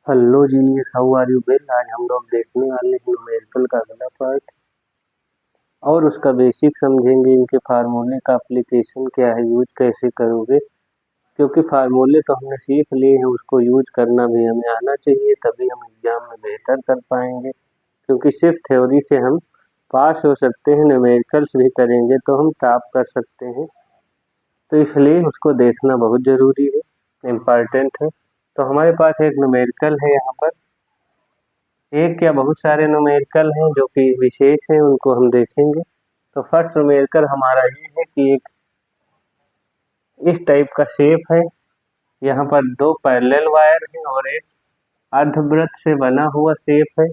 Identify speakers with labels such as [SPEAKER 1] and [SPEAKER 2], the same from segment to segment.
[SPEAKER 1] Hello genius, how are you well. आज हम लोग देखने वाले हैं न्यूमेरिकल का अगला पार्ट और उसका बेसिक समझेंगे। इनके फार्मूले का एप्लीकेशन क्या है, यूज कैसे करोगे, क्योंकि फार्मूले तो हमने सीख लिए हैं, उसको यूज करना भी हमें आना चाहिए, तभी हम एग्जाम में बेहतर कर पाएंगे। क्योंकि सिर्फ थ्योरी से हम पास हो सकते हैं, न्यूमेरिकल्स भी करेंगे तो हम टॉप कर सकते हैं। तो इसलिए उसको देखना बहुत ज़रूरी है, इम्पॉर्टेंट है। तो हमारे पास एक न्यूमेरिकल है यहाँ पर, एक या बहुत सारे न्यूमेरिकल हैं जो कि विशेष हैं, उनको हम देखेंगे। तो फर्स्ट न्यूमेरिकल हमारा ये है कि एक इस टाइप का शेप है। यहाँ पर दो पैरेलल वायर हैं और एक अर्धवृत्त से बना हुआ शेप है।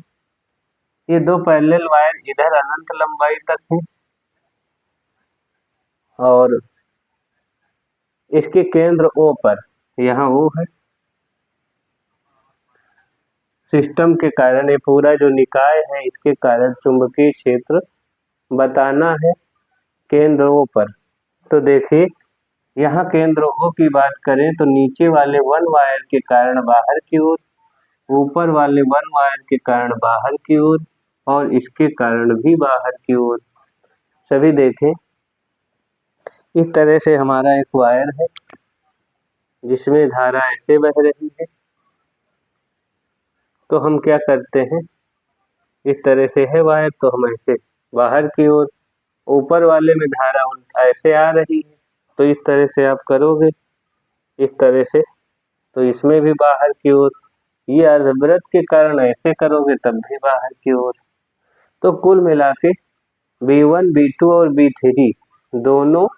[SPEAKER 1] ये दो पैरेलल वायर इधर अनंत लंबाई तक हैं और इसके केंद्र O पर, यहाँ O है। सिस्टम के कारण ये पूरा जो निकाय है, इसके कारण चुंबकीय क्षेत्र बताना है केंद्र O पर। तो देखिए, यहाँ केंद्र O की बात करें तो नीचे वाले वन वायर के कारण बाहर की ओर, ऊपर वाले वन वायर के कारण बाहर की ओर और इसके कारण भी बाहर की ओर। सभी देखें, इस तरह से हमारा एक वायर है जिसमें धारा ऐसे बह रही है। तो हम क्या करते हैं, इस तरह से है वायर तो हम ऐसे बाहर की ओर, ऊपर वाले में धारा ऐसे आ रही है तो इस तरह से आप करोगे, इस तरह से, तो इसमें भी बाहर की ओर। ये अर्धवृत्त के कारण ऐसे करोगे तब भी बाहर की ओर। तो कुल मिला के B1, B2 और B3 दोनों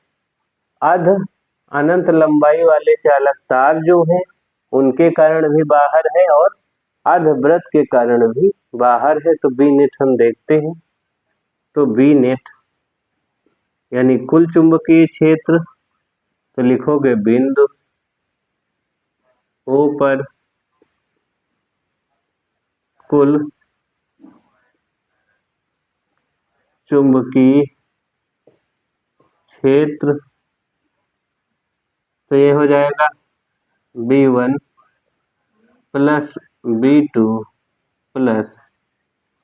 [SPEAKER 1] अर्ध अनंत लंबाई वाले चालक तार जो हैं उनके कारण भी बाहर है और अर्धवृत्त के कारण भी बाहर है। तो बी नेट हम देखते हैं। तो बी नेट यानी कुल चुंबकीय क्षेत्र, तो लिखोगे बिंदु O पर कुल चुंबकीय क्षेत्र, तो ये हो जाएगा B1 plus B2 plus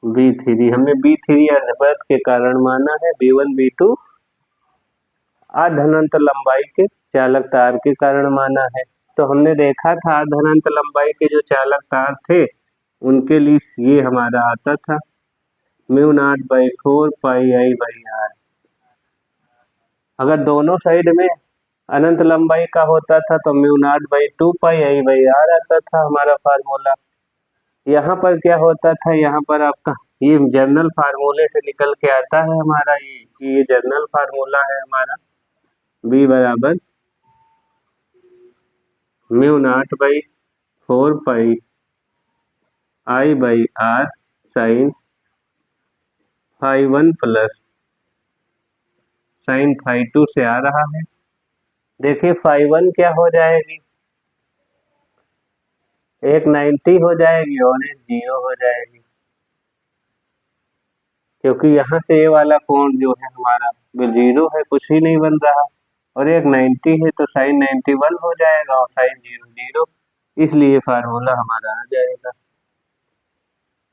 [SPEAKER 1] B3। हमने B3 अर्धवृत्त के कारण माना है, B1 B2 अर्धअनंत लंबाई के चालक तार के कारण माना है। तो हमने देखा था अर्धअनंत लंबाई के जो चालक तार थे उनके लिए ये हमारा आता था μ0/4πI/r। अगर दोनों साइड में अनंत लंबाई का होता था तो μ0/2πI/r आता था हमारा फार्मूला। यहाँ पर क्या होता था, यहाँ पर आपका ये जर्नल फार्मूले से निकल के आता है हमारा, ये जर्नल फार्मूला है हमारा। B बराबर μ0/4πI/r साइन φ1 प्लस साइन φ2 से आ रहा है। देखिए φ1 क्या हो जाएगी, एक 90 हो जाएगी और एक 0 हो जाएगी, क्योंकि यहाँ से ये वाला कोण जो है हमारा वो 0 है, कुछ ही नहीं बन रहा, और एक 90 है तो साइन 91 हो जाएगा और साइन 0 0, इसलिए फार्मूला हमारा आ जाएगा।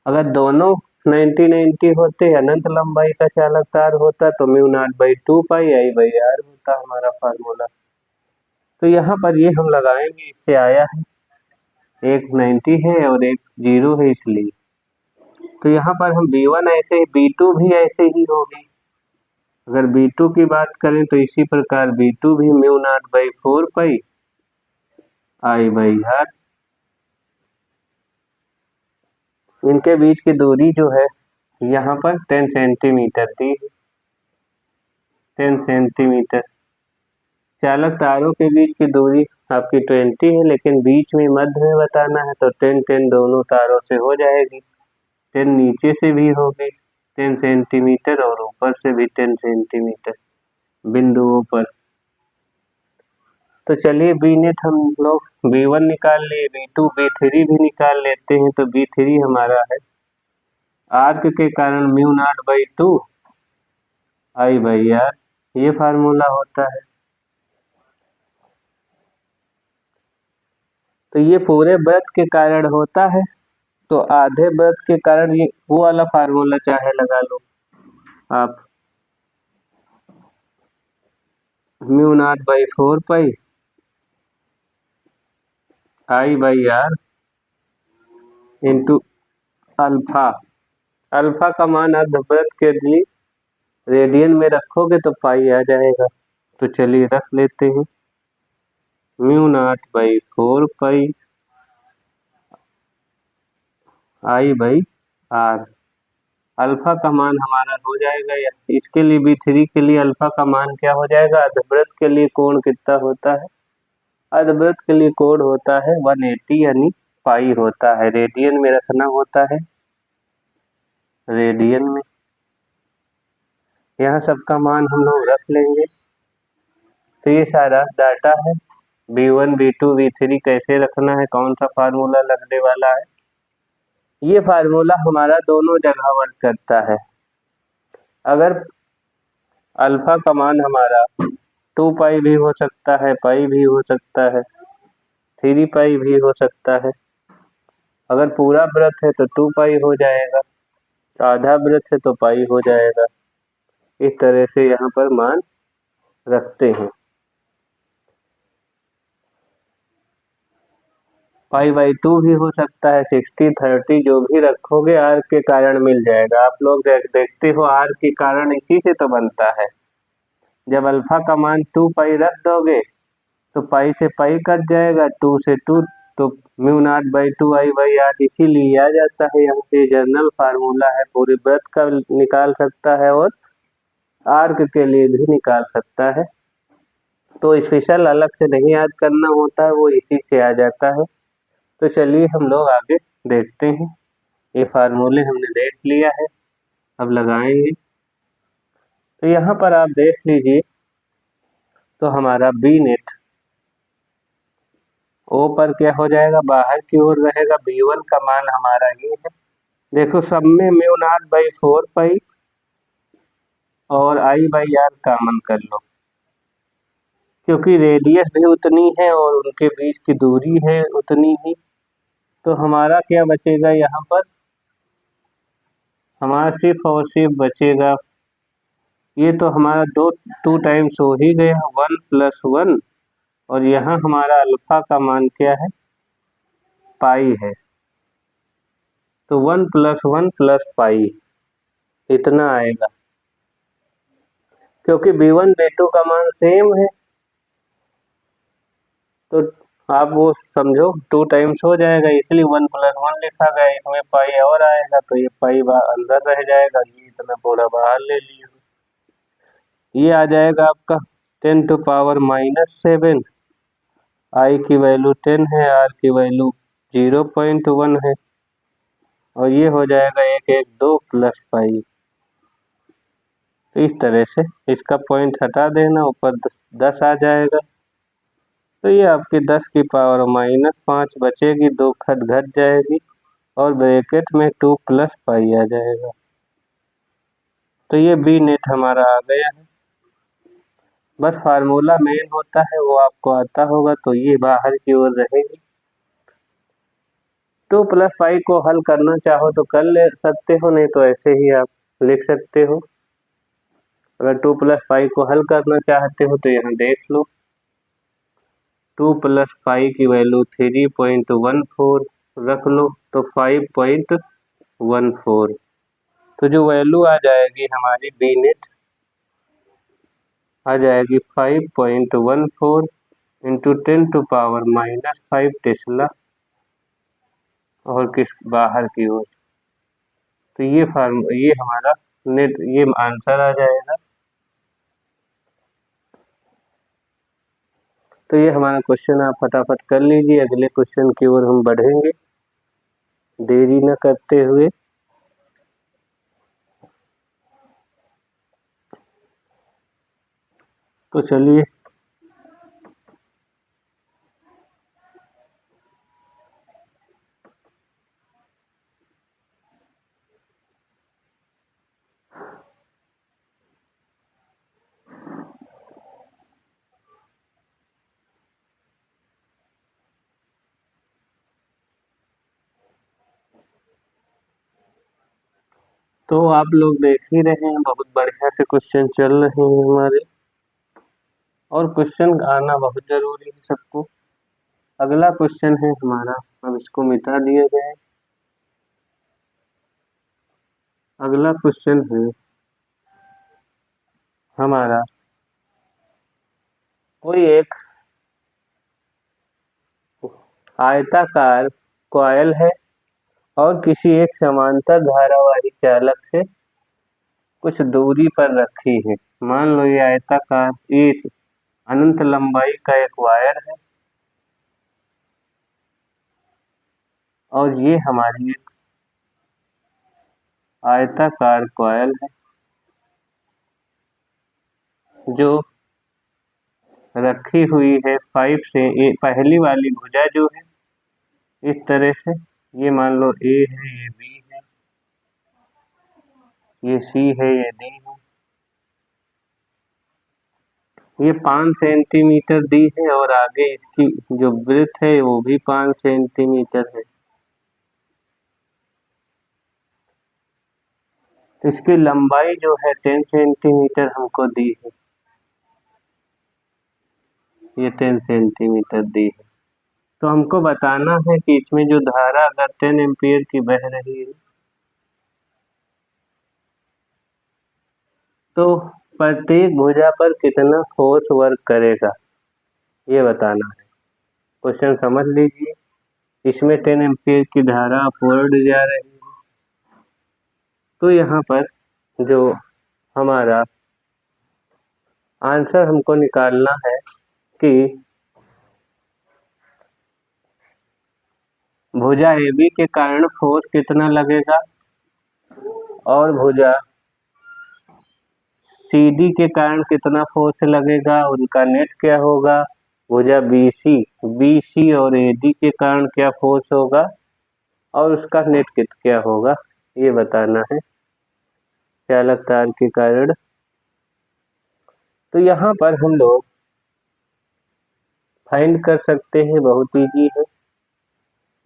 [SPEAKER 1] अगर दोनों 90 90 होते, अनंत लंबाई का चालक तार होता तो μ0/2πI/r होता हमारा फार्मूला। तो यहाँ पर ये हम लगाएंगे, इससे आया है, एक 90 है और एक 0 है इसलिए। तो यहाँ पर हम B1 ऐसे, B2 भी ऐसे ही होगी। अगर B2 की बात करें तो इसी प्रकार B2 भी μ0/4πI/r। इनके बीच की दूरी जो है यहाँ पर 10 सेंटीमीटर दी है, 10 सेंटीमीटर। चालक तारों के बीच की दूरी आपकी 20 है, लेकिन बीच में मध्य में बताना है तो 10 10 दोनों तारों से हो जाएगी। 10 नीचे से भी होगी 10 सेंटीमीटर और ऊपर से भी 10 सेंटीमीटर बिंदुओं पर। तो चलिए बी नेट हम लोग B1 निकाल लिए, B2 B3 भी निकाल लेते हैं। तो B3 हमारा है आर्क के कारण μ0/2I/r, ये फार्मूला होता है। तो ये पूरे व्रत के कारण होता है, तो आधे व्रत के कारण ये वो वाला फार्मूला चाहे लगा लो आप, mu not by 4 pi I by R into alpha. Alpha का मान अर्धव्रत के लिए रेडियन में रखोगे तो पाई आ जाएगा। तो चलिए रख लेते हैं, mu not by 4 pi I by R. Alpha का मान हमारा हो जाएगा, या इसके लिए B3 के लिए अल्फा का मान क्या हो जाएगा, अर्धव्रत के लिए कोण कितना होता है, अर्धव्रत के लिए कोण होता है 180 यानी पाई होता है, रेडियन में रखना होता है, रेडियन में। यहाँ सबका मान हम लोग रख लेंगे। तो ये सारा डाटा है, B1 B2 B3 कैसे रखना है, कौन सा फार्मूला लगने वाला है। ये फार्मूला हमारा दोनों जगह वर्क करता है। अगर अल्फा का मान हमारा 2 पाई भी हो सकता है, पाई भी हो सकता है, 3 पाई भी हो सकता है। अगर पूरा व्रत है तो 2 पाई हो जाएगा, आधा व्रत है तो पाई हो जाएगा। इस तरह से यहाँ पर मान रखते हैं। पाई/2 भी हो सकता है, 60 30 जो भी रखोगे आर के कारण मिल जाएगा। आप लोग देखते हो आर के कारण इसी से तो बनता है। जब अल्फा का मान 2 पाई रख दोगे तो पाई से पाई कट जाएगा, 2 से 2, तो mu not by 2 I by R इसीलिए आ जाता है। यहाँ पे जनरल फार्मूला है, पूरे व्रत का निकाल सकता है और आर्क के लिए भी निकाल सकता है। तो स्पेशल अलग से नहीं याद करना होता है, वो इसी से आ जाता है। तो चलिए हम लोग आगे देखते हैं। ये फार्मूले हमने देख लिया है, अब लगाएंगे। तो यहाँ पर आप देख लीजिए, तो हमारा बी नेट ओ पर क्या हो जाएगा, बाहर की ओर रहेगा। B1 का मान हमारा ये है, देखो सब में म्यू नॉट बाई 4 पाई और आई बाई आर कॉमन कर लो, क्योंकि रेडियस भी उतनी है और उनके बीच की दूरी है उतनी ही। तो हमारा क्या बचेगा यहाँ पर, हमारा सिर्फ और सिर्फ बचेगा, ये तो हमारा 2 टाइम्स हो ही गया, 1 + 1, और यहाँ हमारा अल्फा का मान क्या है, पाई है। तो 1 + 1 + पाई इतना आएगा, क्योंकि B1 B2 का मान सेम है। तो आप वो समझो 2 टाइम्स हो जाएगा, इसलिए 1 + 1 लिखा गया। इसमें पाई और आएगा तो ये पाई अंदर रह जाएगा, ये इतना पूरा बाहर ले लिया। ये आ जाएगा आपका 10⁻⁻7। आई की वैल्यू 10 है, आर की वैल्यू 0.1 है, और ये हो जाएगा 112 + पाई। तो इस तरह से इसका पॉइंट हटा देना, ऊपर 10 आ जाएगा। तो ये आपकी 10⁻⁻5 बचेगी, 2 खत घट जाएगी और ब्रैकेट में 2 + पाई आ जाएगा। तो ये बी नेट हमारा आ गया है। बस फार्मूला मेन होता है, वो आपको आता होगा, तो ये बाहर की ओर रहेगी। 2 + पाई को हल करना चाहो तो कर ले सकते हो, नहीं तो ऐसे ही आप लिख सकते हो। अगर 2 + पाई को हल करना चाहते हो तो यहाँ देख लो, 2 + पाई की वैल्यू 3.14 रख लो तो 5.14। तो जो वैल्यू आ जाएगी हमारी बी नेट आ जाएगी 5.14 इंटू 10⁻⁻5 टेस्ला, और किस बाहर की ओर। तो ये हमारा नेट, ये आंसर आ जाएगा। तो ये हमारा क्वेश्चन आप फटाफट कर लीजिए, अगले क्वेश्चन की ओर हम बढ़ेंगे देरी न करते हुए। तो चलिए तो आप लोग देख ही रहे हैं, बहुत बढ़िया से क्वेश्चन चल रहे हैं हमारे, और क्वेश्चन आना बहुत जरूरी है सबको। अगला क्वेश्चन है हमारा, अब इसको मिटा दिया जाए। अगला क्वेश्चन है हमारा, कोई एक आयताकार कॉइल है और किसी एक समांतर धारा वाली चालक से कुछ दूरी पर रखी है। मान लो ये आयताकार, ये अनंत लंबाई का एक वायर है और ये हमारी एक आयताकार कॉइल है जो रखी हुई है पाइप से। पहली वाली भुजा जो है इस तरह से, ये मान लो ए है, ये बी है, ये सी है, ये डी है। ये 5 सेंटीमीटर दी है और आगे इसकी जो ब्रेथ है वो भी 5 सेंटीमीटर है। इसकी लंबाई जो है 10 सेंटीमीटर हमको दी है, ये 10 सेंटीमीटर दी है। तो हमको बताना है कि इसमें जो धारा अगर 10 एम्पियर की बह रही है तो प्रत्येक भुजा पर कितना फोर्स वर्क करेगा, ये बताना है। क्वेश्चन समझ लीजिए, इसमें 10 एम्पियर की धारा अपवर्ड जा रही है, तो यहाँ पर जो हमारा आंसर हमको निकालना है कि भुजा AB के कारण फोर्स कितना लगेगा और भुजा CD के कारण कितना फोर्स लगेगा, उनका नेट क्या होगा। भुजा BC और AD के कारण क्या फोर्स होगा और उसका नेट कित क्या होगा, ये बताना है चालक तार के कारण। तो यहाँ पर हम लोग फाइंड कर सकते हैं, बहुत इजी है।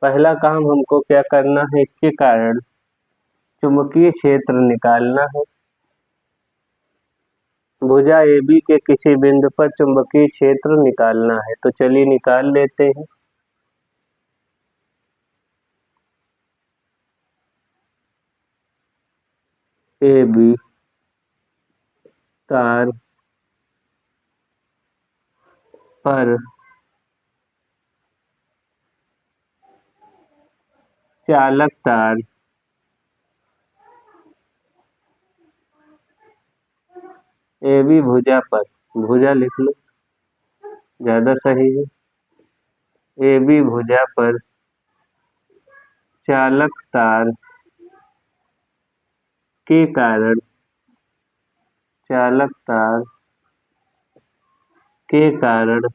[SPEAKER 1] पहला काम हमको क्या करना है, इसके कारण चुंबकीय क्षेत्र निकालना है। भुजा AB के किसी बिंदु पर चुंबकीय क्षेत्र निकालना है, तो चलिए निकाल लेते हैं। AB तार पर चालक तार AB भुजा पर, भुजा लिख लो ज्यादा सही है। AB भुजा पर चालक तार के कारण, चालक तार के कारण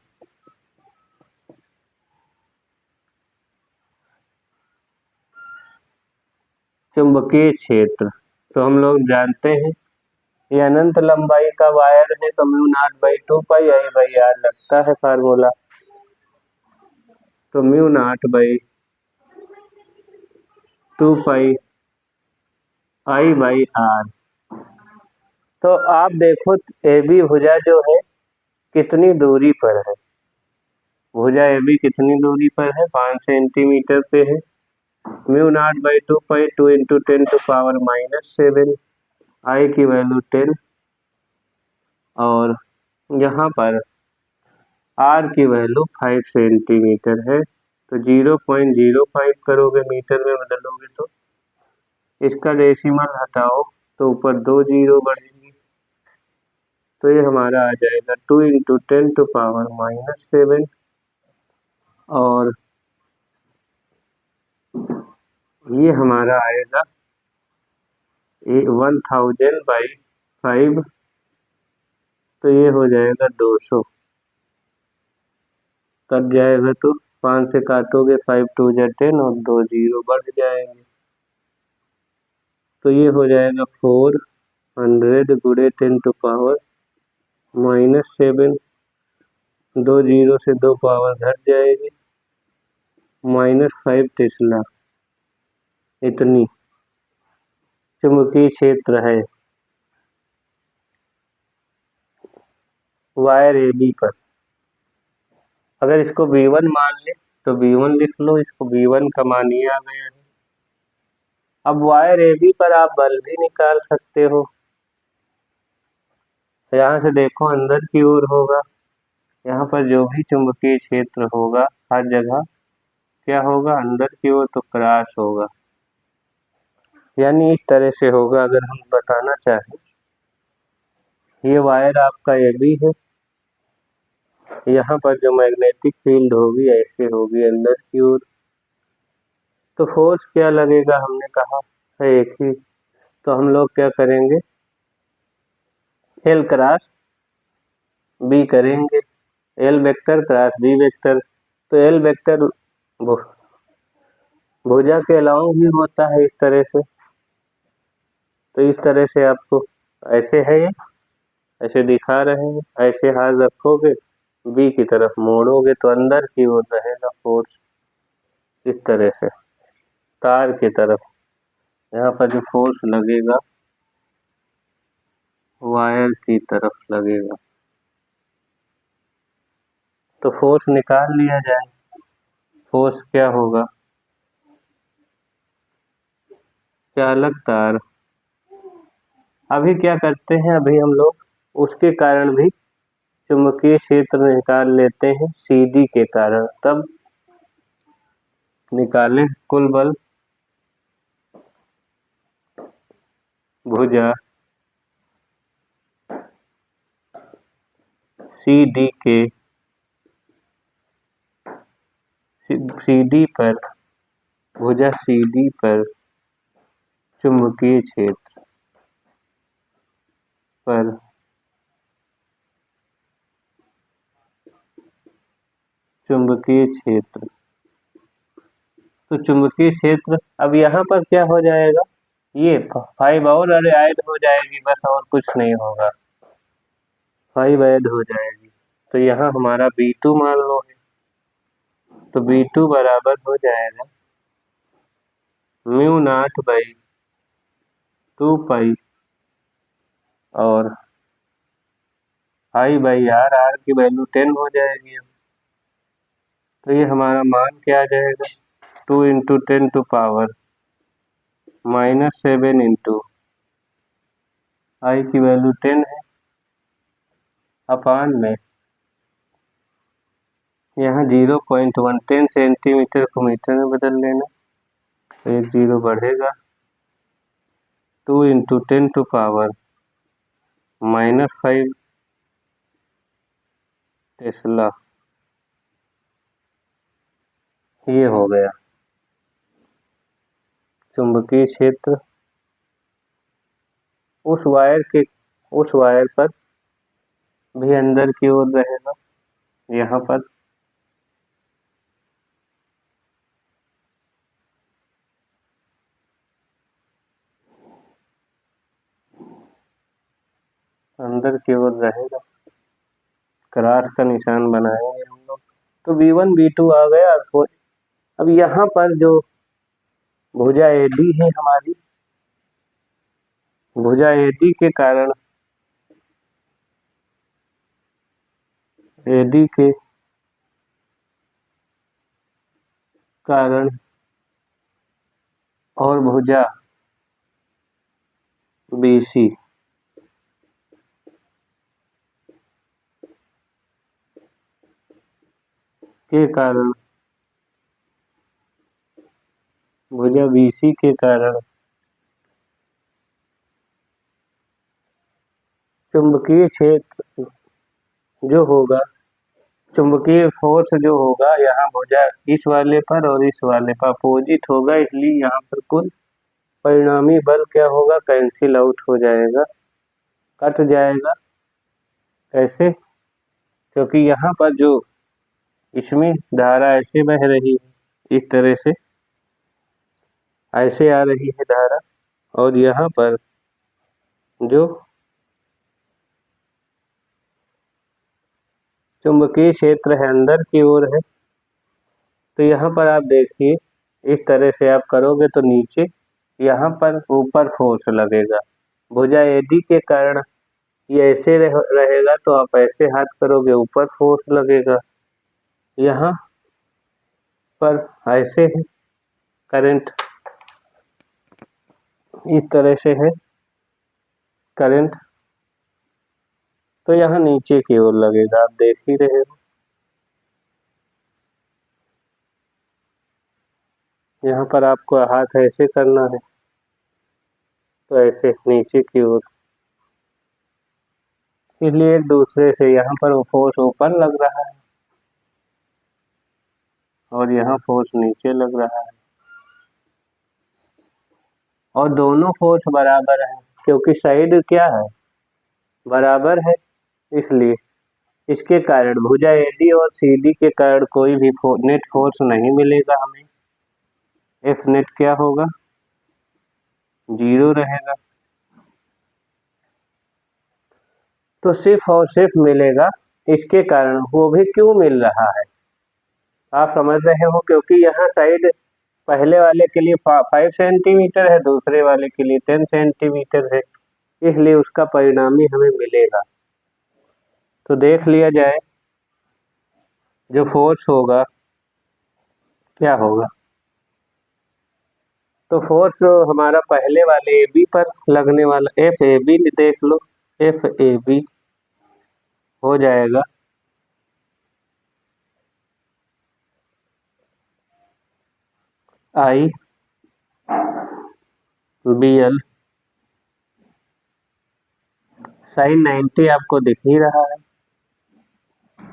[SPEAKER 1] चुंबकीय क्षेत्र, तो हम लोग जानते हैं ये अनंत लंबाई का वायर है, तो mu not by 2 pi I by R लगता है फार्मूला। तो mu not by 2 pi I by R. तो आप देखो AB भुजा जो है कितनी दूरी पर है, भुजा AB कितनी दूरी पर है, 5 सेंटीमीटर पे है। Mu naught by 2 pi, 2 into 10⁻⁻⁷, आई की वैल्यू 10 और यहाँ पर R की वैल्यू 5 सेंटीमीटर है। तो 0.05 करोगे, मीटर में बदलोगे तो इसका डेसिमल हटाओ तो ऊपर 2 जीरो बढ़ेंगे, तो ये हमारा आ जाएगा 2 इंटू 10⁻⁻⁷ और ये हमारा आएगा 1000/5, तो ये हो जाएगा 200। कट जाएगा तो 5 से काटोगे, 5 2 जा 10 और 2 जीरो बढ़ जाएंगे, तो ये हो जाएगा 400 गुणे 10⁻⁻7। 2 जीरो से 2 पावर घट जाएगी, -5 टेस्ला इतनी। चुंबकीय क्षेत्र है वायर AB पर। अगर इसको V1 मान ले तो V1 लिख लो, इसको V1 का मान ये आ गया है। अब वायर AB पर आप बल भी निकाल सकते हो। यहाँ से देखो अंदर की ओर होगा, यहाँ पर जो भी चुंबकीय क्षेत्र होगा हर जगह क्या होगा, अंदर की ओर तो क्रॉस होगा। यानी इस तरह से होगा। अगर हम बताना चाहें, ये वायर आपका AB है, यहाँ पर जो मैग्नेटिक फील्ड होगी ऐसे होगी अंदर की ओर, तो फोर्स क्या लगेगा हमने कहा है एक ही, तो हम लोग क्या करेंगे, L क्रॉस B करेंगे, L vector cross B vector. तो L वेक्टर भुजा के अलाउंग भी होता है इस तरह से। तो इस तरह से आपको ऐसे है, ये ऐसे दिखा रहे हैं, ऐसे हाथ रखोगे B की तरफ मोड़ोगे तो अंदर की ओर रहेगा फोर्स इस तरह से तार की तरफ। यहाँ पर जो फोर्स लगेगा वायर की तरफ लगेगा। तो फोर्स निकाल लिया जाए, फोर्स क्या होगा, चालक तार। अभी क्या करते हैं, अभी हम लोग उसके कारण भी चुंबकीय क्षेत्र निकाल लेते हैं CD के कारण। तब निकालें कुल बल भुजा CD के CD पर, भुजा CD पर चुंबकीय क्षेत्र पर चुंबकीय क्षेत्र। तो चुंबकीय क्षेत्र अब यहाँ पर क्या हो जाएगा, ये 5 और ऐड हो जाएगी बस, और कुछ नहीं होगा, 5 ऐड हो जाएगी। तो यहाँ हमारा B2 मान लो है, तो B2 बराबर हो जाएगा μ0/2 और I/R, R की वैल्यू 10 हो जाएगी। तो ये हमारा मान क्या आ जाएगा, 2 × 10⁻⁻7 इंटू I की वैल्यू 10 है अपान में यहाँ 0.1 10 सेंटीमीटर को मीटर में बदल लेना, तो एक 0 बढ़ेगा, 2 × 10⁻⁻5 टेस्ला। ये हो गया चुंबकीय क्षेत्र उस वायर पर भी अंदर की ओर रहेगा। यहाँ पर अंदर की ओर रहेगा, क्रॉस का निशान बनाएंगे हम लोग। तो V1 V2 आ गया। अब यहाँ पर जो भुजा AD है हमारी, भुजा AD के कारण और भुजा BC के कारण, भुजा BC के कारण चुंबकीय क्षेत्र जो होगा, चुंबकीय फोर्स जो होगा यहाँ भुजा इस वाले पर और इस वाले पर अपोजिट होगा, इसलिए यहाँ पर कुल परिणामी बल क्या होगा, कैंसिल आउट हो जाएगा, कट जाएगा। कैसे, क्योंकि यहाँ पर जो इसमें धारा ऐसे बह रही है, इस तरह से ऐसे आ रही है धारा, और यहाँ पर जो चुंबकीय क्षेत्र है अंदर की ओर है। तो यहाँ पर आप देखिए इस तरह से आप करोगे तो नीचे यहाँ पर ऊपर फोर्स लगेगा। भुजा AD के कारण ये ऐसे रहेगा तो आप ऐसे हाथ करोगे, ऊपर फोर्स लगेगा। यहाँ पर ऐसे है, करंट इस तरह से है करंट, तो यहाँ नीचे की ओर लगेगा, आप देख ही रहे हो। यहाँ पर आपको हाथ ऐसे करना है, तो ऐसे नीचे की ओर, इसलिए एक दूसरे से यहाँ पर वो फोर्स ऊपर लग रहा है और यहाँ फोर्स नीचे लग रहा है, और दोनों फोर्स बराबर है क्योंकि साइड क्या है, बराबर है। इसलिए इसके कारण भुजा AD और CD के कारण कोई भी नेट फोर्स नहीं मिलेगा हमें। F नेट क्या होगा, 0 रहेगा। तो सिर्फ और सिर्फ मिलेगा, इसके कारण वो भी क्यों मिल रहा है आप समझ रहे हो, क्योंकि यहाँ साइड पहले वाले के लिए 5 सेंटीमीटर है, दूसरे वाले के लिए 10 सेंटीमीटर है, इसलिए उसका परिणामी हमें मिलेगा। तो देख लिया जाए, जो फोर्स होगा क्या होगा, तो फोर्स हमारा पहले वाले AB पर लगने वाला FAB देख लो, FAB हो जाएगा IBL sin 90, आपको दिख ही रहा है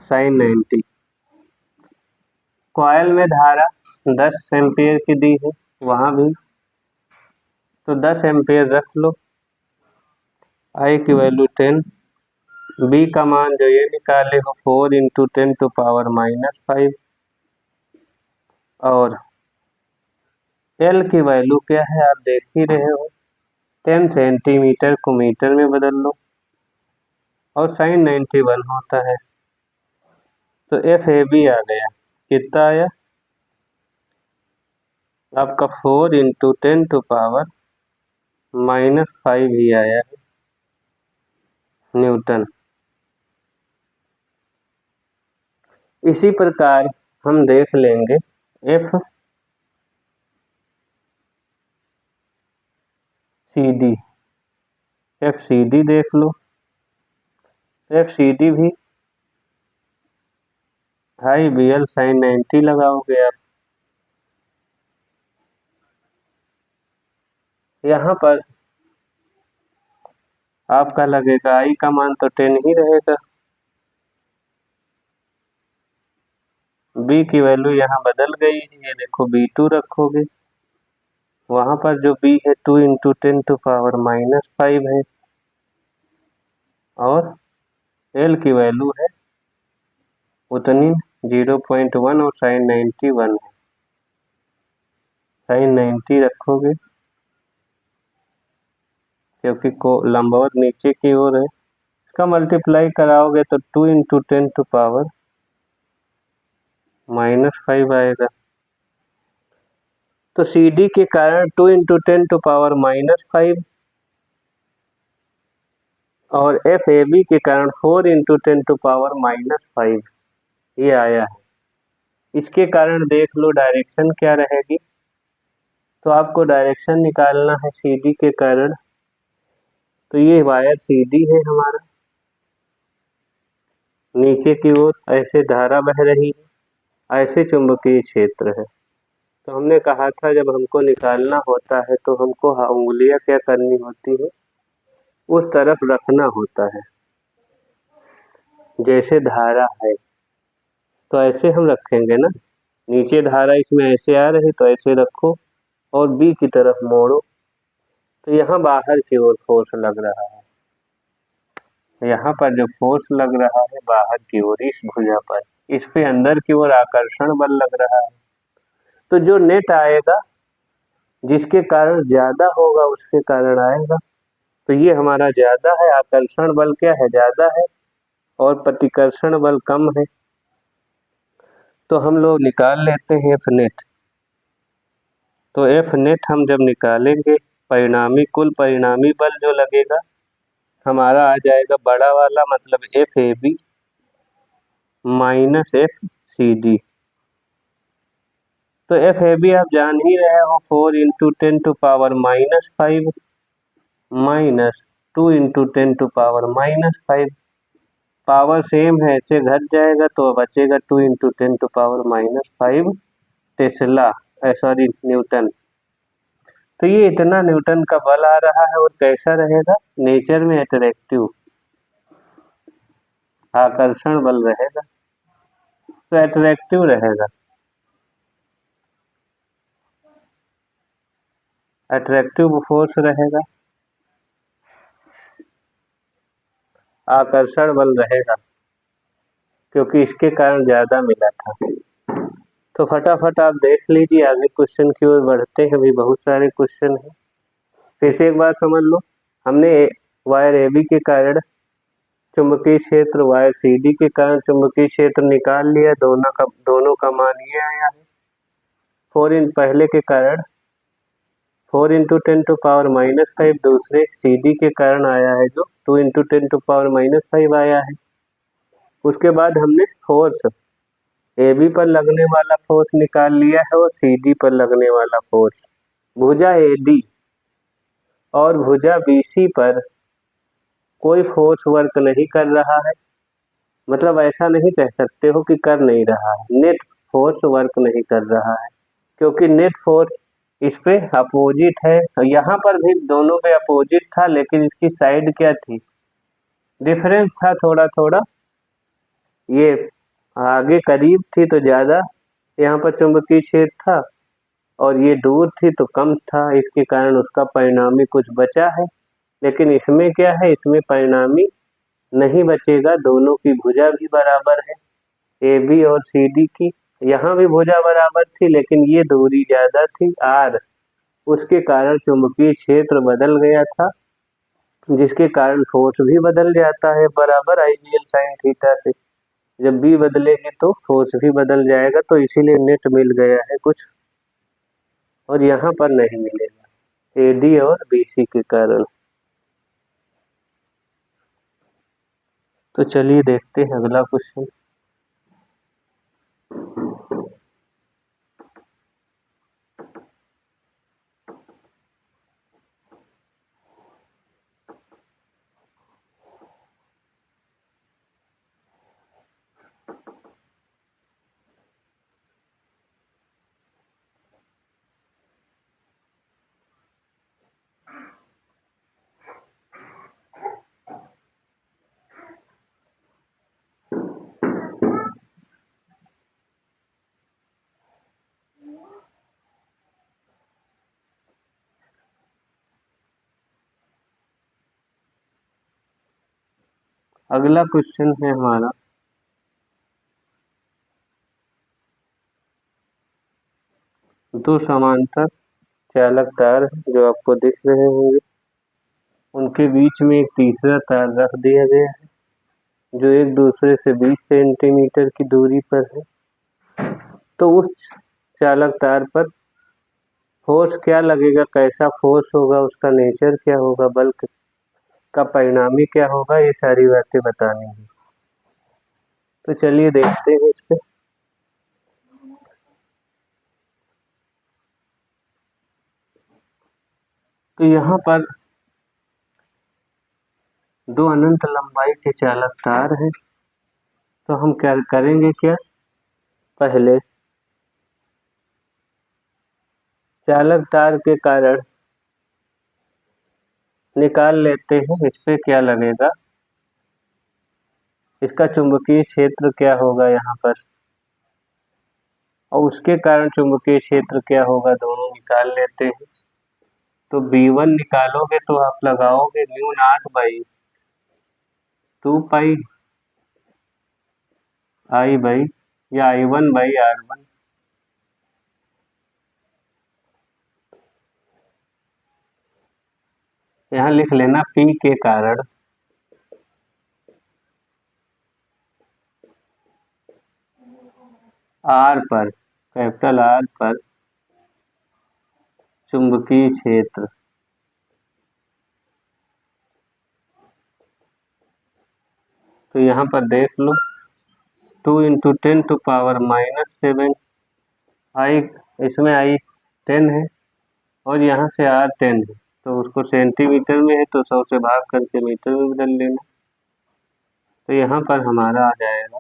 [SPEAKER 1] sin 90। कॉयल में धारा 10 एम्पियर की दी है, वहां भी तो 10 एम्पियर रख लो, I की वैल्यू 10, B का मान जो ये निकाले हो 4 × 10⁻⁻5, और L की वैल्यू क्या है आप देख ही रहे हो, 10 सेंटीमीटर को मीटर में बदल लो, और sin 91 होता है, तो FAB आ गया, कितना आया आपका 4 × 10⁻⁻5 ही आया है न्यूटन। इसी प्रकार हम देख लेंगे FCD देख लो, FCD भी IBL sin 90 लगाओगे आप, यहाँ पर आपका लगेगा I का मान तो 10 ही रहेगा, B की वैल्यू यहाँ बदल गई है, ये देखो B2 रखोगे, वहां पर जो B है 2 × 10⁻⁻5 है, और L की वैल्यू है उतनी 0.1 और sin 91 है, sin 90 रखोगे क्योंकि को लंबवत नीचे की ओर है, इसका मल्टीप्लाई कराओगे तो 2 × 10⁻⁻5 आएगा। तो CD के कारण 2 × 10⁻⁻5 और FAB के कारण 4 × 10⁻⁻5 ये आया है। इसके कारण देख लो डायरेक्शन क्या रहेगी, तो आपको डायरेक्शन निकालना है CD के कारण, तो ये वायर CD है हमारा, नीचे की ओर ऐसे धारा बह रही है, ऐसे चुंबकीय क्षेत्र है। तो हमने कहा था जब हमको निकालना होता है तो हमको उंगलियां क्या करनी होती है, उस तरफ रखना होता है, जैसे धारा है तो ऐसे हम रखेंगे ना, नीचे धारा इसमें ऐसे आ रही तो ऐसे रखो और B की तरफ मोड़ो, तो यहाँ बाहर की ओर फोर्स लग रहा है, यहाँ पर जो फोर्स लग रहा है बाहर की ओर इस भुजा पर, इस पे अंदर की ओर आकर्षण बल लग रहा है, तो जो नेट आएगा जिसके कारण ज्यादा होगा उसके कारण आएगा, तो ये हमारा ज्यादा है, आकर्षण बल क्या है ज्यादा है और प्रतिकर्षण बल कम है, तो हम लोग निकाल लेते हैं F नेट। तो एफ नेट हम जब निकालेंगे परिणामी कुल परिणामी बल जो लगेगा हमारा आ जाएगा बड़ा वाला, मतलब F A B minus F C D. तो एफ ए बी आप जान ही रहे हो, 4 × 10⁻⁵ माइनस 2 × 10⁻⁵। पावर सेम है, इससे घट जाएगा तो बचेगा 2 × 10⁻⁵ टेस्ला, सॉरी न्यूटन। तो ये इतना न्यूटन का बल आ रहा है और कैसा रहेगा, नेचर में अट्रैक्टिव, आकर्षण बल रहेगा, तो अट्रैक्टिव रहेगा, अट्रैक्टिव फोर्स रहेगा, आकर्षण बल रहेगा, क्योंकि इसके कारण ज्यादा मिला था। तो फटाफट आप देख लीजिए, आगे क्वेश्चन की ओर बढ़ते हैं, अभी बहुत सारे क्वेश्चन हैं। फिर से एक बार समझ लो, हमने वायर ए बी के कारण चुंबकीय क्षेत्र, वायर सी डी के कारण चुंबकीय क्षेत्र निकाल लिया, दोनों का मान ये आया है। पहले के कारण 4 × 10⁻⁵, दूसरे सी डी के कारण आया है जो 2 × 10⁻⁵ आया है। उसके बाद हमने फोर्स ए बी पर लगने वाला फोर्स निकाल लिया है और सी डी पर लगने वाला फोर्स। भुजा ए डी और भुजा बी सी पर कोई फोर्स वर्क नहीं कर रहा है, मतलब ऐसा नहीं कह सकते हो कि कर नहीं रहा है, नेट फोर्स वर्क नहीं कर रहा है, क्योंकि नेट फोर्स इस पे अपोजिट है। यहाँ पर भी दोनों पे अपोजिट था, लेकिन इसकी साइड क्या थी, डिफरेंस था थोड़ा थोड़ा, ये आगे करीब थी तो ज्यादा यहाँ पर चुंबकीय क्षेत्र था और ये दूर थी तो कम था, इसके कारण उसका परिणामी कुछ बचा है। लेकिन इसमें क्या है, इसमें परिणामी नहीं बचेगा, दोनों की भुजा भी बराबर है, ए बी और सी डी की। यहाँ भी भुजा बराबर थी, लेकिन ये दूरी ज्यादा थी आर, उसके कारण चुंबकीय क्षेत्र बदल गया था, जिसके कारण फोर्स भी बदल जाता है, बराबर आइडियल साइन थीटा से। जब बी बदलेगी तो फोर्स भी बदल जाएगा, तो इसीलिए नेट मिल गया है कुछ, और यहाँ पर नहीं मिलेगा एडी और बीसी के कारण। तो चलिए देखते हैं अगला क्वेश्चन। अगला क्वेश्चन है हमारा, दो समांतर चालक तार जो आपको दिख रहे होंगे, उनके बीच में एक तीसरा तार रख दिया गया है जो एक दूसरे से 20 सेंटीमीटर की दूरी पर है। तो उस चालक तार पर फोर्स क्या लगेगा, कैसा फोर्स होगा, उसका नेचर क्या होगा, बल का परिणामी क्या होगा, ये सारी बातें बतानी है। तो चलिए देखते हैं इस पे। तो यहाँ पर दो अनंत लंबाई के चालक तार हैं, तो हम क्या करेंगे, क्या पहले चालक तार के कारण निकाल लेते हैं इस पे क्या लगेगा, इसका चुंबकीय क्षेत्र क्या होगा यहाँ पर, और उसके कारण चुंबकीय क्षेत्र क्या होगा, दोनों निकाल लेते हैं। तो B1 निकालोगे तो आप लगाओगे μ0/2 पाई I बाई या I1/R1। यहाँ लिख लेना P के कारण R पर, कैपिटल R पर चुंबकीय क्षेत्र। तो यहाँ पर देख लो 2 × 10⁻⁻7 आई, इसमें आई 10 है और यहाँ से R 10 है, तो उसको सेंटीमीटर में है तो 100 से भाग करके मीटर में बदल लेना। तो यहाँ पर हमारा आ जाएगा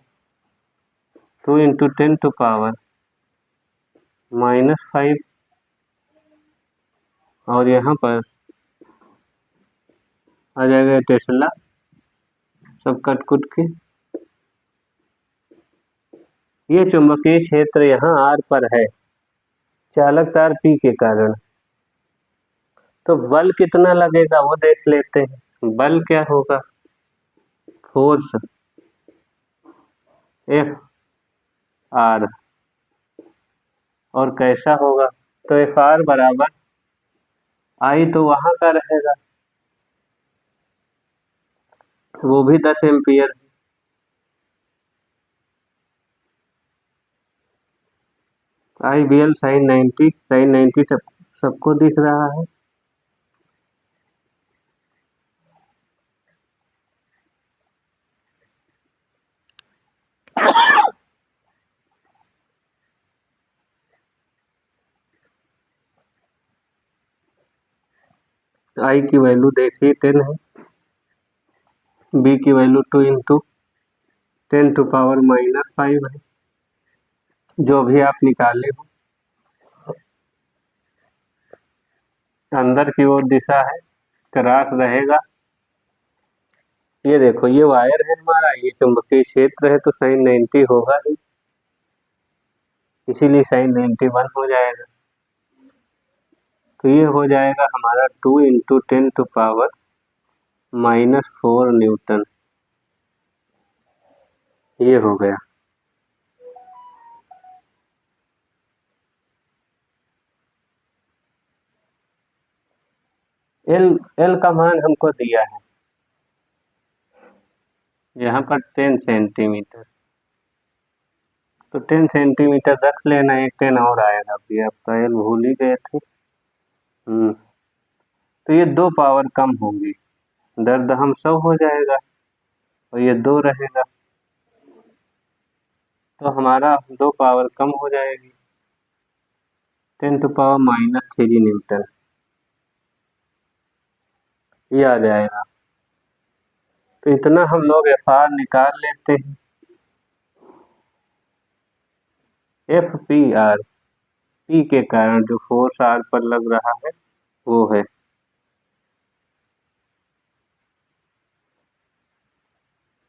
[SPEAKER 1] 2 × 10⁻⁻5 और यहाँ पर आ जाएगा टेस्ला, सब कट कुट के। ये चुंबकीय क्षेत्र यहाँ R पर है चालक तार P के कारण। तो बल कितना लगेगा वो देख लेते हैं। बल क्या होगा, फोर्स F R, और कैसा होगा, तो F R बराबर I तो वहां का रहेगा, वो भी 10 एम्पियर। IBL sin 90 सबको दिख रहा है। I की वैल्यू देखिए 10 है, B की वैल्यू 2 × 10⁻⁻5 है, जो भी आप निकाले हो। अंदर की ओर दिशा है, क्रॉस रहेगा। ये देखो ये वायर है हमारा, ये चुंबकीय क्षेत्र है तो sin 90 होगा ही, इसीलिए sin 90 1 हो जाएगा। तो ये हो जाएगा हमारा 2 × 10⁻⁻4 न्यूटन। ये हो गया। L का मान हमको दिया है यहाँ पर 10 सेंटीमीटर, तो 10 सेंटीमीटर रख लेना, एक 10 और आएगा, अभी आपका L भूल ही गए थे। तो ये 2 पावर कम होगी, दर्द हम 100 हो जाएगा और ये 2 रहेगा, तो हमारा 2 पावर कम हो जाएगी, 10⁻³ न्यूटन ये आ जाएगा। तो इतना हम लोग FR निकाल लेते हैं। FPR, P के कारण जो फोर्स R पर लग रहा है वो है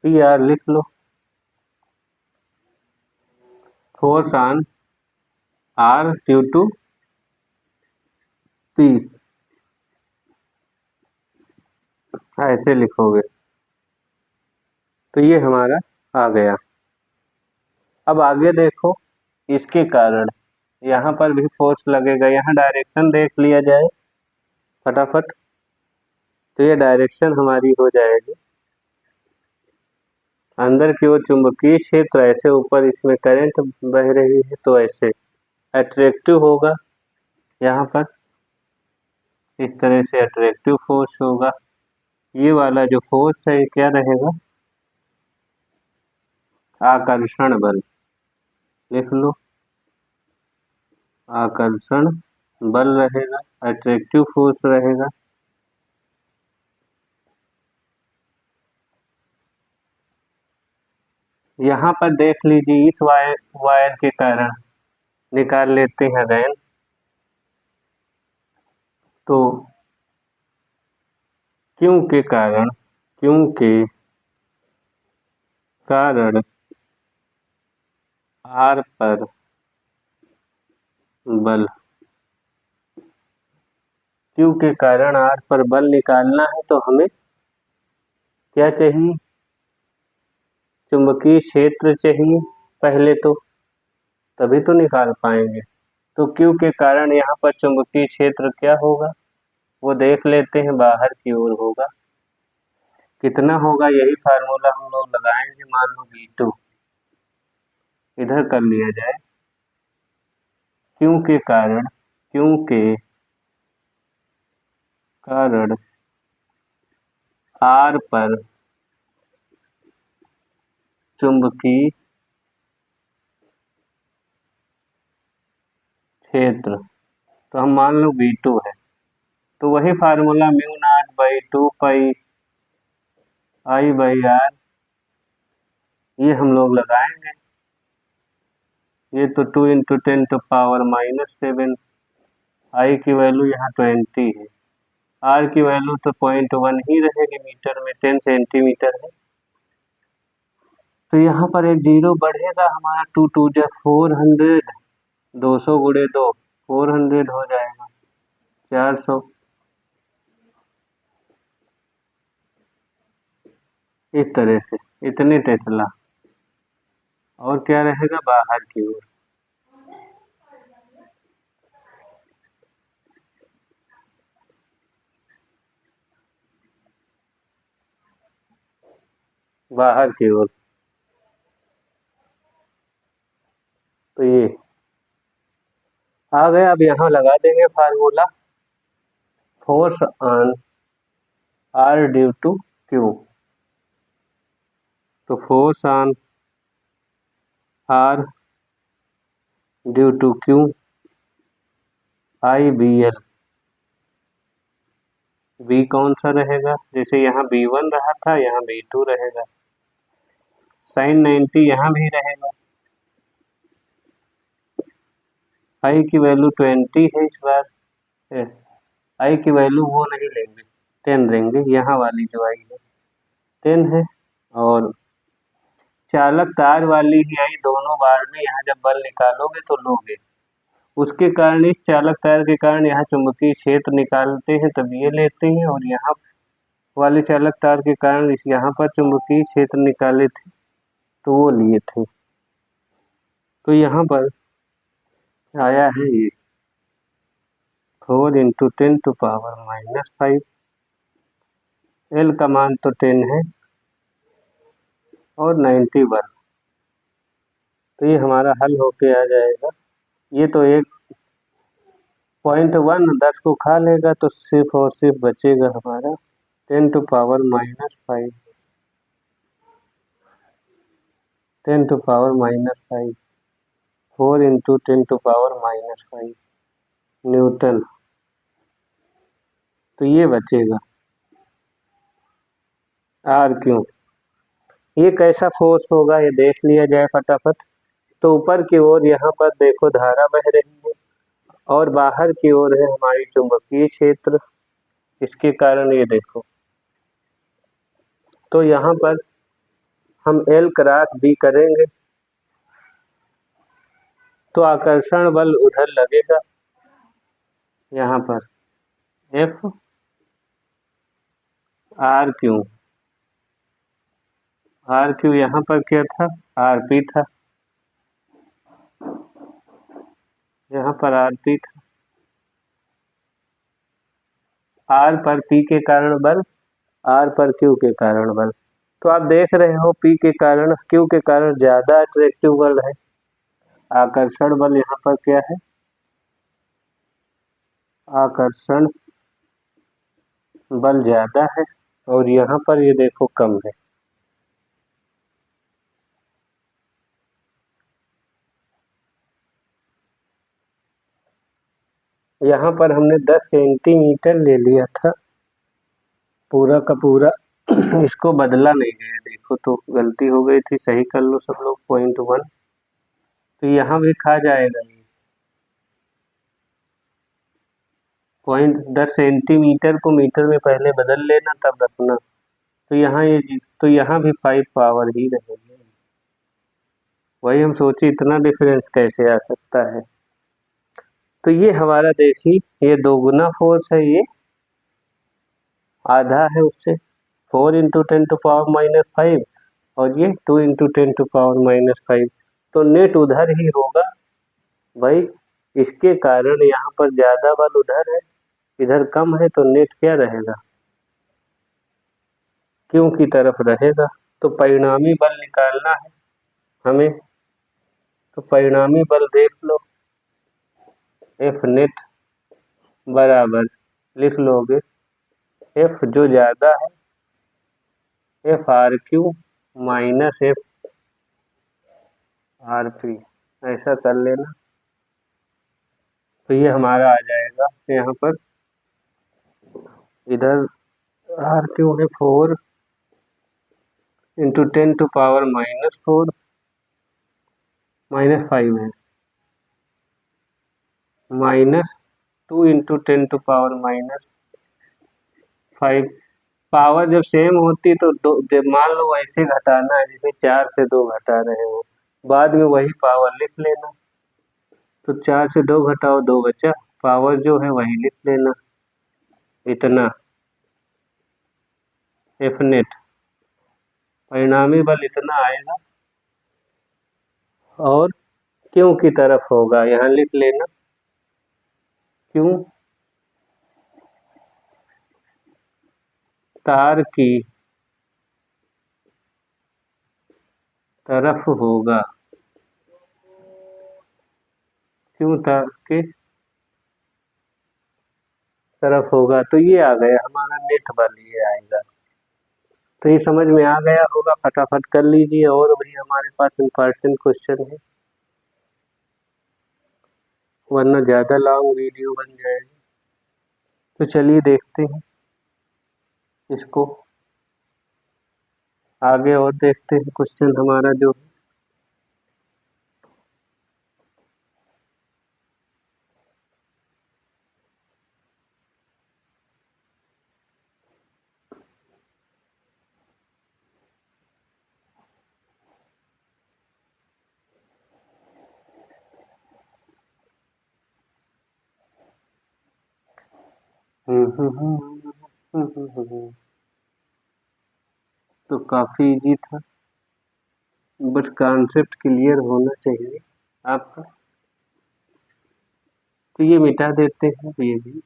[SPEAKER 1] PR, लिख लो, force on R due to P, ऐसे लिखोगे तो ये हमारा आ गया। अब आगे देखो, इसके कारण यहाँ पर भी फोर्स लगेगा, यहाँ डायरेक्शन देख लिया जाए फटाफट। तो ये डायरेक्शन हमारी हो जाएगी अंदर की ओर चुंबकीय क्षेत्र, ऐसे ऊपर इसमें करंट बह रही है तो ऐसे अट्रैक्टिव होगा, यहाँ पर इस तरह से अट्रैक्टिव फोर्स होगा। ये वाला जो फोर्स है क्या रहेगा, आकर्षण बल, लिख लो, आकर्षण बल रहेगा, अट्रैक्टिव फोर्स रहेगा। यहाँ पर देख लीजिए इस वायर के कारण, निकाल लेते हैं अगेन। तो क्यों के कारण R पर बल, Q के कारण R पर बल निकालना है तो हमें क्या चाहिए, चुंबकीय क्षेत्र चाहिए पहले, तो तभी तो निकाल पाएंगे। तो Q के कारण यहाँ पर चुंबकीय क्षेत्र क्या होगा वो देख लेते हैं, बाहर की ओर होगा। कितना होगा, यही फार्मूला हम लोग लगाएंगे, मान लो V2 इधर कर लिया जाए। Q के कारण R पर चुंबकीय क्षेत्र, तो हम मान लो V2 है, तो वही formula mu naught by 2 pi I by R, ये हम लोग लगाएंगे। ये तो 2 × 10⁻⁻⁷, I की वैल्यू यहाँ 20 है, R की वैल्यू तो 0.1 ही रहेगी मीटर में, 10 सेंटीमीटर है, तो यहाँ पर एक जीरो बढ़ेगा हमारा। 2 × 2 = 400, 200 × 2 400 हो जाएगा, 400। इस तरह से इतने टेस्ला। और क्या रहेगा बाहर की ओर, बाहर की ओर, तो ये आ गया। अब यहाँ लगा देंगे formula, force on R due to Q, तो force on R due to Q IBL। B कौन सा रहेगा, जैसे यहाँ B1 रहा था, यहाँ B2 रहेगा, sin 90 यहाँ भी रहेगा। I की वैल्यू 20 है इस बार, I की वैल्यू वो नहीं लेंगे, 10 लेंगे, यहाँ वाली जो आई है 10 है। और चालक तार वाली ही आई दोनों बार में, यहाँ जब बल निकालोगे तो लोगे, उसके कारण इस चालक तार के कारण यहाँ चुंबकीय क्षेत्र निकालते हैं तब ये लेते हैं, और यहाँ वाले चालक तार के कारण इस यहाँ पर चुंबकीय क्षेत्र निकाले थे तो वो लिए थे। तो यहाँ पर आया है ये 4 × 10⁻⁻⁵, L का मान तो 10 है और 90 bar, तो ये हमारा हल होके आ जाएगा। ये तो 1.1 10 को खा लेगा, तो सिर्फ और सिर्फ बचेगा हमारा 10⁻⁻⁵, 10⁻⁻⁵, 4 × 10⁻⁻⁵ न्यूटन, तो ये बचेगा। R क्यों, ये कैसा फोर्स होगा ये देख लिया जाए फटाफट। तो ऊपर की ओर यहाँ पर देखो धारा बह रही है, और बाहर की ओर है हमारी चुंबकीय क्षेत्र, इसके कारण ये देखो, तो यहाँ पर हम L × B करेंगे तो आकर्षण बल उधर लगेगा, यहाँ पर F R क्यों, R क्यों यहाँ पर क्या था, RP था, यहाँ पर RP था, R पर P के कारण बल, R पर Q के कारण बल। तो आप देख रहे हो P के कारण Q के कारण ज्यादा अट्रैक्टिव बल है, आकर्षण बल यहाँ पर क्या है, आकर्षण बल ज्यादा है, और यहाँ पर ये देखो कम है। यहाँ पर हमने 10 सेंटीमीटर ले लिया था पूरा का पूरा, इसको बदला नहीं गया, देखो तो गलती हो गई थी, सही कर लो सब लोग। 0.1 तो यहाँ भी खा जाएगा, ये 10 सेंटीमीटर को मीटर में पहले बदल लेना तब रखना, तो यहाँ ये, तो यहाँ भी 5 पावर ही रहेगी। वही हम सोचे इतना डिफरेंस कैसे आ सकता है। तो ये हमारा देखिए, ये दोगुना फोर्स है, ये आधा है उससे, 4 × 10⁻⁻⁵, और ये 2 × 10⁻⁻⁵, तो नेट उधर ही होगा भाई, इसके कारण यहाँ पर ज्यादा बल उधर है, इधर कम है, तो नेट क्या रहेगा, क्यों की तरफ रहेगा। तो परिणामी बल निकालना है हमें, तो परिणामी बल देख लो, F नेट बराबर लिख लोगे एफ जो ज्यादा है F R Q minus F R P, ऐसा कर लेना। तो ये हमारा आ जाएगा यहाँ पर, इधर आर क्यू है 4 इंटू 10⁻⁻⁴ -5 है, -2 इंटू 10⁻⁻5। पावर जब सेम होती तो जब मान लो ऐसे घटाना है जैसे 4 से 2 घटा रहे हो, बाद में वही पावर लिख लेना। तो 4 से 2 घटाओ 2 बचा, पावर जो है वही लिख लेना, इतना एफ नेट, परिणामी बल इतना आएगा। और क्यों की तरफ होगा, यहाँ लिख लेना क्यों तार की तरफ होगा, क्यों तार के तरफ होगा। तो ये आ गया हमारा नेट बल, ये आएगा। तो ये समझ में आ गया होगा, फटाफट कर लीजिए। और भी हमारे पास इम्पोर्टेंट क्वेश्चन है, वरना ज़्यादा लॉन्ग वीडियो बन जाएगी। तो चलिए देखते हैं इसको आगे और देखते हैं क्वेश्चन हमारा जो है। तो काफी इजी था, बस कॉन्सेप्ट क्लियर होना चाहिए आपका। तो ये मिटा देते हैं, तो ये भी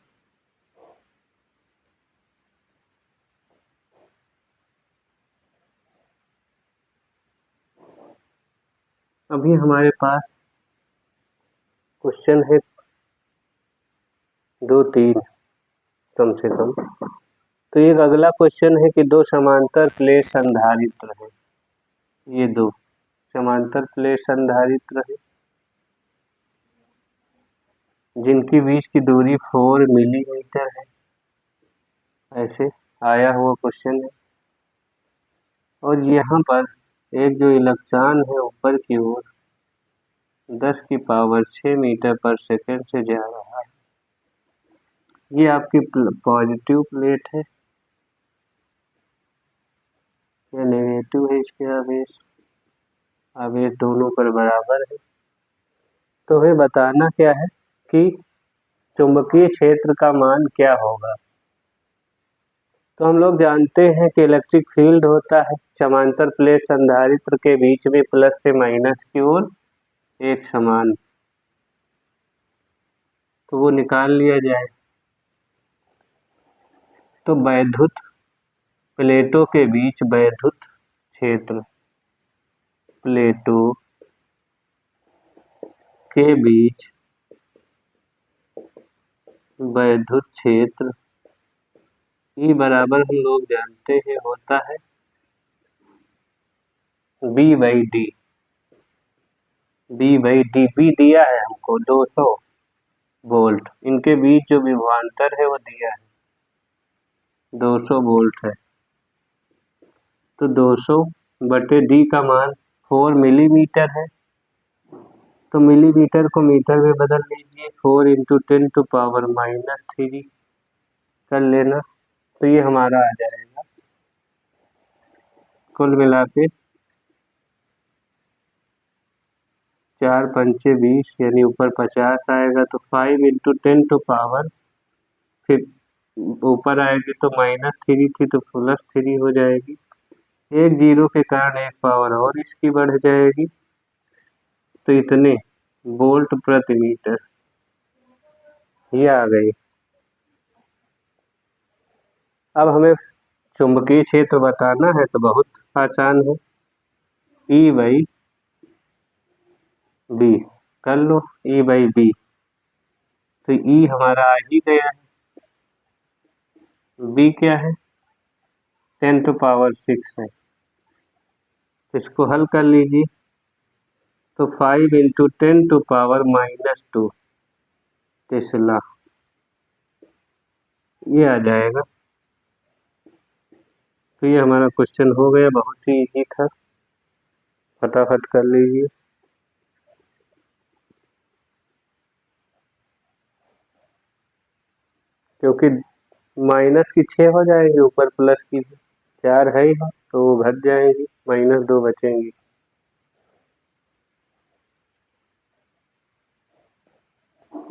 [SPEAKER 1] अभी हमारे पास क्वेश्चन है 2-3 कम से कम। तो एक अगला क्वेश्चन है कि दो समांतर प्लेट संधारित्र है, ये दो समांतर प्लेट संधारित्र है जिनकी बीच की दूरी 4 मिलीमीटर है, ऐसे आया हुआ क्वेश्चन है। और यहाँ पर एक जो इलेक्ट्रॉन है ऊपर की ओर 10⁶ मीटर पर सेकंड से जा रहा है। ये आपकी पॉजिटिव प्लेट है या नेगेटिव है, इसके आवेश आवेश दोनों पर बराबर है। तो हमें बताना क्या है कि चुंबकीय क्षेत्र का मान क्या होगा। तो हम लोग जानते हैं कि इलेक्ट्रिक फील्ड होता है समांतर प्लेट संधारित्र के बीच में प्लस से माइनस की ओर एक समान, तो वो निकाल लिया जाए। तो वैद्युत प्लेटों के बीच वैद्युत क्षेत्र, प्लेटों के बीच वैद्युत क्षेत्र ई बराबर हम लोग जानते हैं होता है B/D। B/D बी दिया है हमको 200 वोल्ट, इनके बीच जो विभवांतर है वो दिया है 200 वोल्ट है। तो 200/D का मान 4 मिलीमीटर है। तो मिलीमीटर को मीटर में बदल लीजिए, 4 इंटू 10⁻⁻³ कर लेना। तो ये हमारा आ जाएगा कुल मिला के 4×5 = 20, यानी ऊपर 50 आएगा। तो 5 इंटू 10⁻, फिर ऊपर आएगी तो -3 थी तो +3 हो जाएगी। एक जीरो के कारण एक पावर और इसकी बढ़ जाएगी, तो इतने वोल्ट प्रति मीटर ये आ गई। अब हमें चुंबकीय क्षेत्र बताना है तो बहुत आसान है, E/B कर लो, E/B। तो E हमारा आ ही गया है, बी क्या है, 10⁻6 है। इसको हल कर लीजिए तो 5 × 10⁻−2 टेस्ला ये आ जाएगा। तो ये हमारा क्वेश्चन हो गया, बहुत ही इजी था, फटाफट कर लीजिए। क्योंकि माइनस की 6 हो जाएंगी, ऊपर प्लस की 4 है ही, तो वो घट जाएंगी, -2 बचेंगी।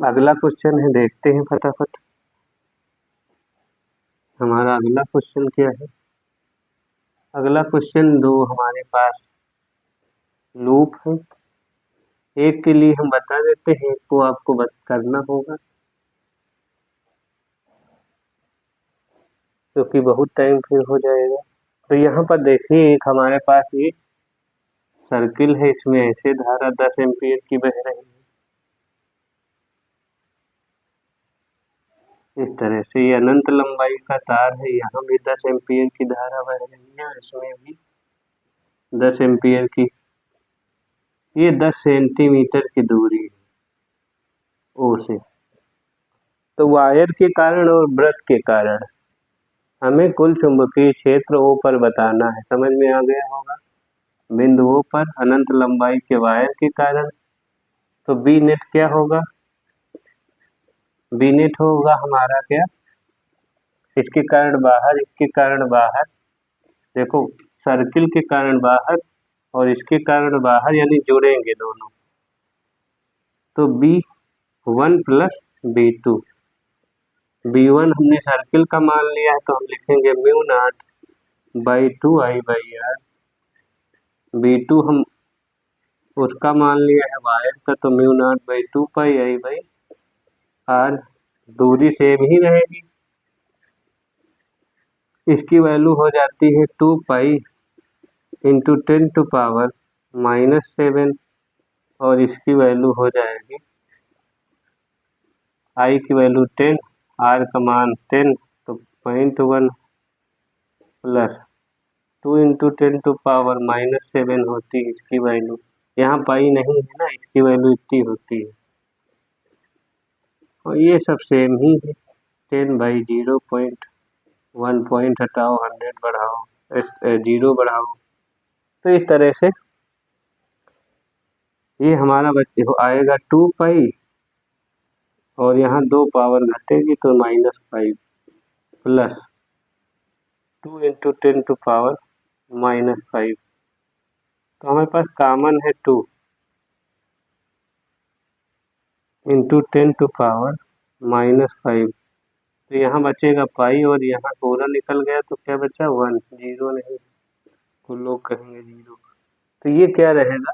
[SPEAKER 1] अगला क्वेश्चन है, देखते हैं फटाफट। हमारा अगला क्वेश्चन क्या है? अगला क्वेश्चन 2 हमारे पास लूप है। एक के लिए हम बता देते हैं, एक को आपको करना होगा, क्योंकि बहुत टाइम फिर हो जाएगा। तो यहाँ पर देखिए, एक हमारे पास ये सर्किल है, इसमें ऐसे धारा 10 एम्पीयर की बह रही है, इस तरह से। ये अनंत लंबाई का तार है, यहाँ भी 10 एम्पीयर की धारा बह रही है, इसमें भी 10 एम्पीयर की। ये 10 सेंटीमीटर की दूरी है ओ से। तो वायर के कारण और वृत्त के कारण हमें कुल चुंबकीय क्षेत्र ओ पर बताना है। समझ में आ गया होगा। बिंदु ओ पर अनंत लंबाई के वायर के कारण, तो बी नेट क्या होगा? बी नेट होगा हमारा क्या, इसके कारण बाहर, इसके कारण बाहर, देखो सर्किल के कारण बाहर और इसके कारण बाहर, यानी जुड़ेंगे दोनों। तो B1 + B2। B1 हमने सर्किल का मान लिया है, तो हम लिखेंगे μ0/2I/R। B2 हम उसका मान लिया है वायर का, तो μ0/2πI/R। दूरी सेम ही रहेगी। इसकी वैल्यू हो जाती है 2π × 10⁻⁻7 और इसकी वैल्यू हो जाएगी, I की वैल्यू 10, R का मान 10, तो 0.1 + 2 × 10⁻⁻7 होती है इसकी वैल्यू। यहाँ पाई नहीं है ना, इसकी वैल्यू इतनी होती है। और ये सब सेम ही है। 10/0.1 पॉइंट हटाओ, 100 बढ़ाओ, 0 बढ़ाओ, तो इस तरह से ये हमारा बच्चे को आएगा 2π, और यहाँ 2 पावर घटेगी तो -5 + 2 × 10⁻⁻5। तो हमारे पास कॉमन है 2 × 10⁻⁻5। तो यहाँ बचेगा पाई, और यहाँ पूरा निकल गया तो क्या बचा? 1, 0 नहीं, कुछ लोग कहेंगे 0। तो ये क्या रहेगा?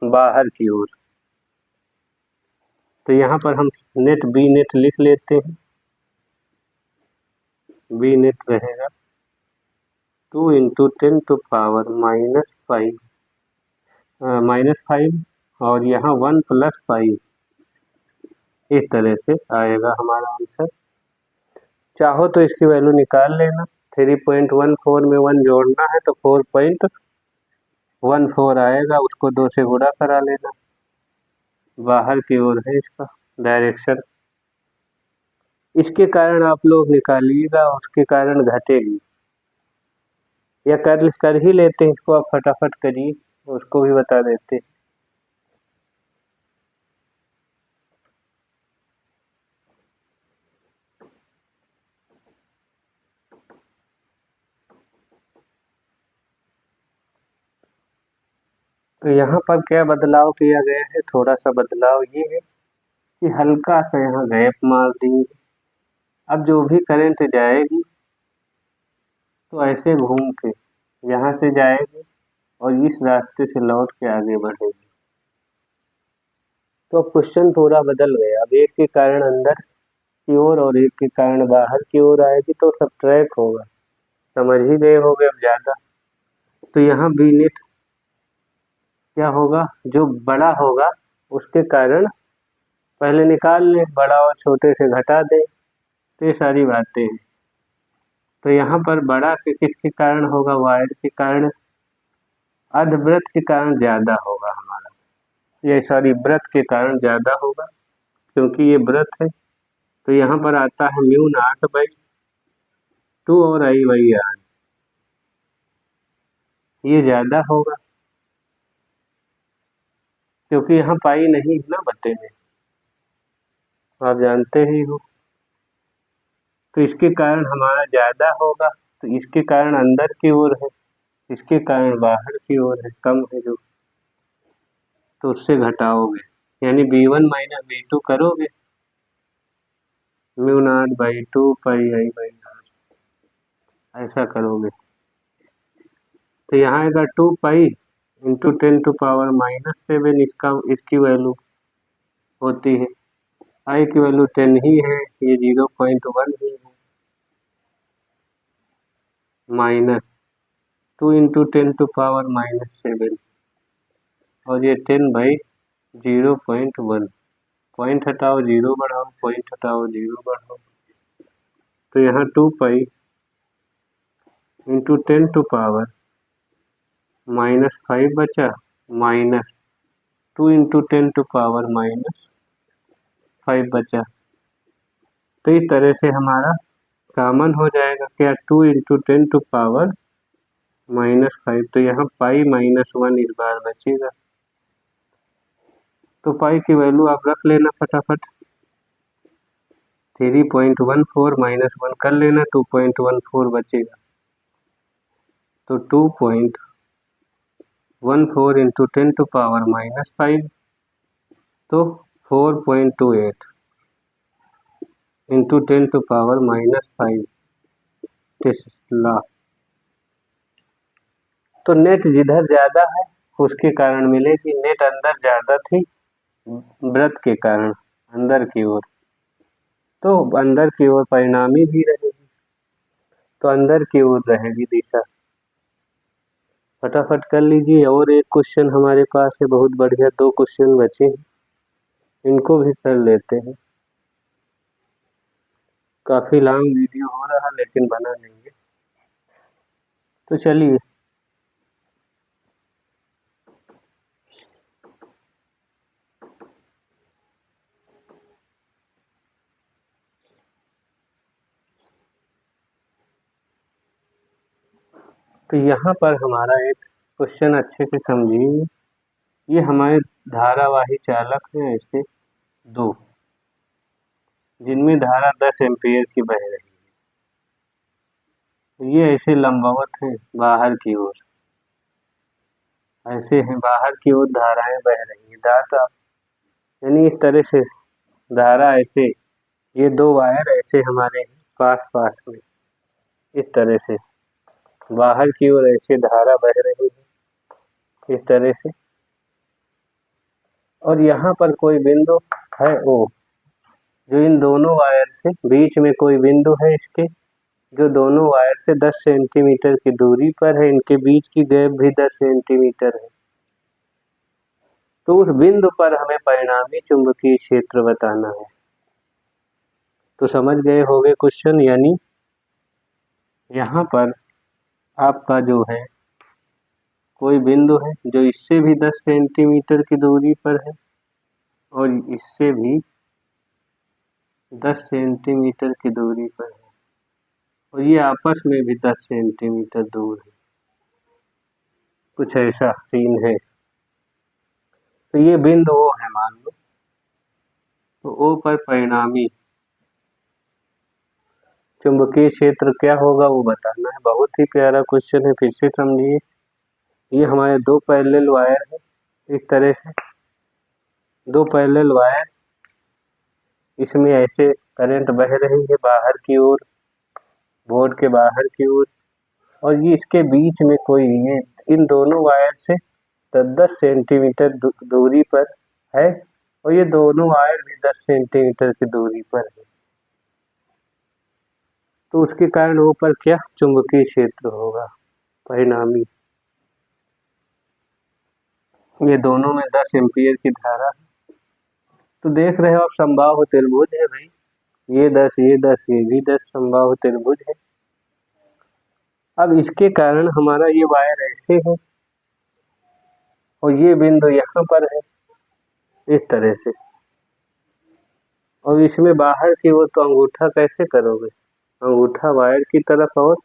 [SPEAKER 1] बाहर की ओर। तो यहाँ पर हम नेट बी नेट लिख लेते हैं। बी नेट रहेगा 2 × 10⁻⁻5 और यहाँ 1 + पाई। इस तरह से आएगा हमारा आंसर। चाहो तो इसकी वैल्यू निकाल लेना। 3.14 में 1 जोड़ना है तो 4.14 आएगा, उसको 2 से गुणा करा लेना। बाहर की ओर है इसका डायरेक्शन। इसके कारण आप लोग निकालिएगा, उसके कारण घटेगी, या कर ही लेते हैं, इसको आप फटाफट करिए, उसको भी बता देते हैं। तो यहाँ पर क्या बदलाव किया गया है? थोड़ा सा बदलाव ये है कि हल्का सा यहाँ गैप मार देंगे। अब जो भी करंट जाएगी तो ऐसे घूम के यहाँ से जाएगी और इस रास्ते से लौट के आगे बढ़ेगी। तो क्वेश्चन थोड़ा बदल गया। अब एक के कारण अंदर की ओर और एक के कारण बाहर की ओर आएगी तो सब्ट्रैक्ट होगा। समझ ही गए होंगे अब ज़्यादा। तो यहाँ बी नेट क्या होगा? जो बड़ा होगा उसके कारण पहले निकाल लें, बड़ा और छोटे से घटा दें। तो ये सारी बातें हैं। तो यहाँ पर बड़ा किसके कारण होगा, वायर के कारण, अर्धवृत्त के कारण ज़्यादा होगा हमारा, ये सॉरी वृत्त के कारण ज़्यादा होगा क्योंकि ये वृत्त है। तो यहाँ पर आता है म्यू नॉट बाई 2 और आई बाई आर, ये ज़्यादा होगा क्योंकि यहाँ पाई नहीं है ना बटे में, आप जानते ही हो। तो इसके कारण हमारा ज़्यादा होगा, तो इसके कारण अंदर की ओर है, इसके कारण बाहर की ओर है, कम है जो, तो उससे घटाओगे यानी B1 माइनस B2 करोगे, mu not by 2 pi I by R, ऐसा करोगे। तो यहाँ आएगा 2 पाई इंटू 10⁻⁻⁷ इसकी वैल्यू होती है, आई की वैल्यू 10 ही है, ये 0.1 ही है, माइनस 2 इंटू 10⁻⁻⁷ और ये 10/0.1, पॉइंट हटाओ 0 बढ़ाओ, पॉइंट हटाओ 0 बढ़ाओ, तो यहाँ 2 पाई इंटू 10⁻⁻5 बचा, माइनस 2 इंटू 10⁻⁻5 बचा। तो इस तरह से हमारा कॉमन हो जाएगा क्या, 2 इंटू 10⁻⁻5, तो यहाँ पाई -1 इस बार बचेगा। तो पाई की वैल्यू आप रख लेना फटाफट, 3.14 -1 कर लेना, 2.14 बचेगा। तो 2.14 इंटू 10⁻⁻5 तो 4.28 इंटू 10⁻⁻5 टेस्ला। तो नेट जिधर ज़्यादा है उसके कारण मिलेगी, नेट अंदर ज़्यादा थी वृत्त के कारण अंदर की ओर, तो अंदर की ओर परिणामी भी रहेगी, तो अंदर की ओर रहेगी दिशा। फटाफट कर लीजिए, और एक क्वेश्चन हमारे पास है बहुत बढ़िया, 2 क्वेश्चन बचे हैं, इनको भी कर लेते हैं। काफ़ी लॉन्ग वीडियो हो रहा लेकिन बना लेंगे, तो चलिए। तो यहाँ पर हमारा एक क्वेश्चन अच्छे से समझिए, ये हमारे धारावाही चालक हैं ऐसे 2, जिनमें धारा 10 एम्पीयर की बह रही है, ये ऐसे लंबवत हैं बाहर की ओर, ऐसे हैं बाहर की ओर धाराएं बह रही हैं, धारा यानी इस तरह से धारा ऐसे, ये 2 वायर ऐसे हमारे पास पास में इस तरह से बाहर की ओर ऐसे धारा बह रही है इस तरह से, और यहाँ पर कोई बिंदु है ओ, जो इन दोनों वायर से बीच में कोई बिंदु है इसके, जो दोनों वायर से 10 सेंटीमीटर की दूरी पर है, इनके बीच की गैप भी 10 सेंटीमीटर है। तो उस बिंदु पर हमें परिणामी चुंबकीय क्षेत्र बताना है। तो समझ गए होंगे क्वेश्चन, यानी यहाँ पर आपका जो है कोई बिंदु है जो इससे भी 10 सेंटीमीटर की दूरी पर है और इससे भी 10 सेंटीमीटर की दूरी पर है, और ये आपस में भी 10 सेंटीमीटर दूर है, कुछ ऐसा सीन है। तो ये बिंदु ओ है मान लो, तो ओ पर परिणामी चुंबकीय क्षेत्र क्या होगा वो बताना है। बहुत ही प्यारा क्वेश्चन है, फिर से समझिए। ये हमारे 2 पैरेलल वायर है, इस तरह से 2 पैरेलल वायर, इसमें ऐसे करंट बह रही है बाहर की ओर, बोर्ड के बाहर की ओर, और ये इसके बीच में कोई, ये इन दोनों वायर से 10 सेंटीमीटर दूरी पर है, और ये दोनों वायर भी 10 सेंटीमीटर की दूरी पर है। तो उसके कारण वो पर क्या चुंबकीय क्षेत्र होगा परिणामी, ये दोनों में 10 एम्पीयर की धारा। तो देख रहे हो आप समबाहु त्रिभुज है भाई, ये 10 ये 10 ये भी 10 समबाहु त्रिभुज है। अब इसके कारण हमारा ये वायर ऐसे है और ये बिंदु यहाँ पर है इस तरह से, और इसमें बाहर की ओर तो अंगूठा कैसे करोगे, अंगूठा वायर की तरफ और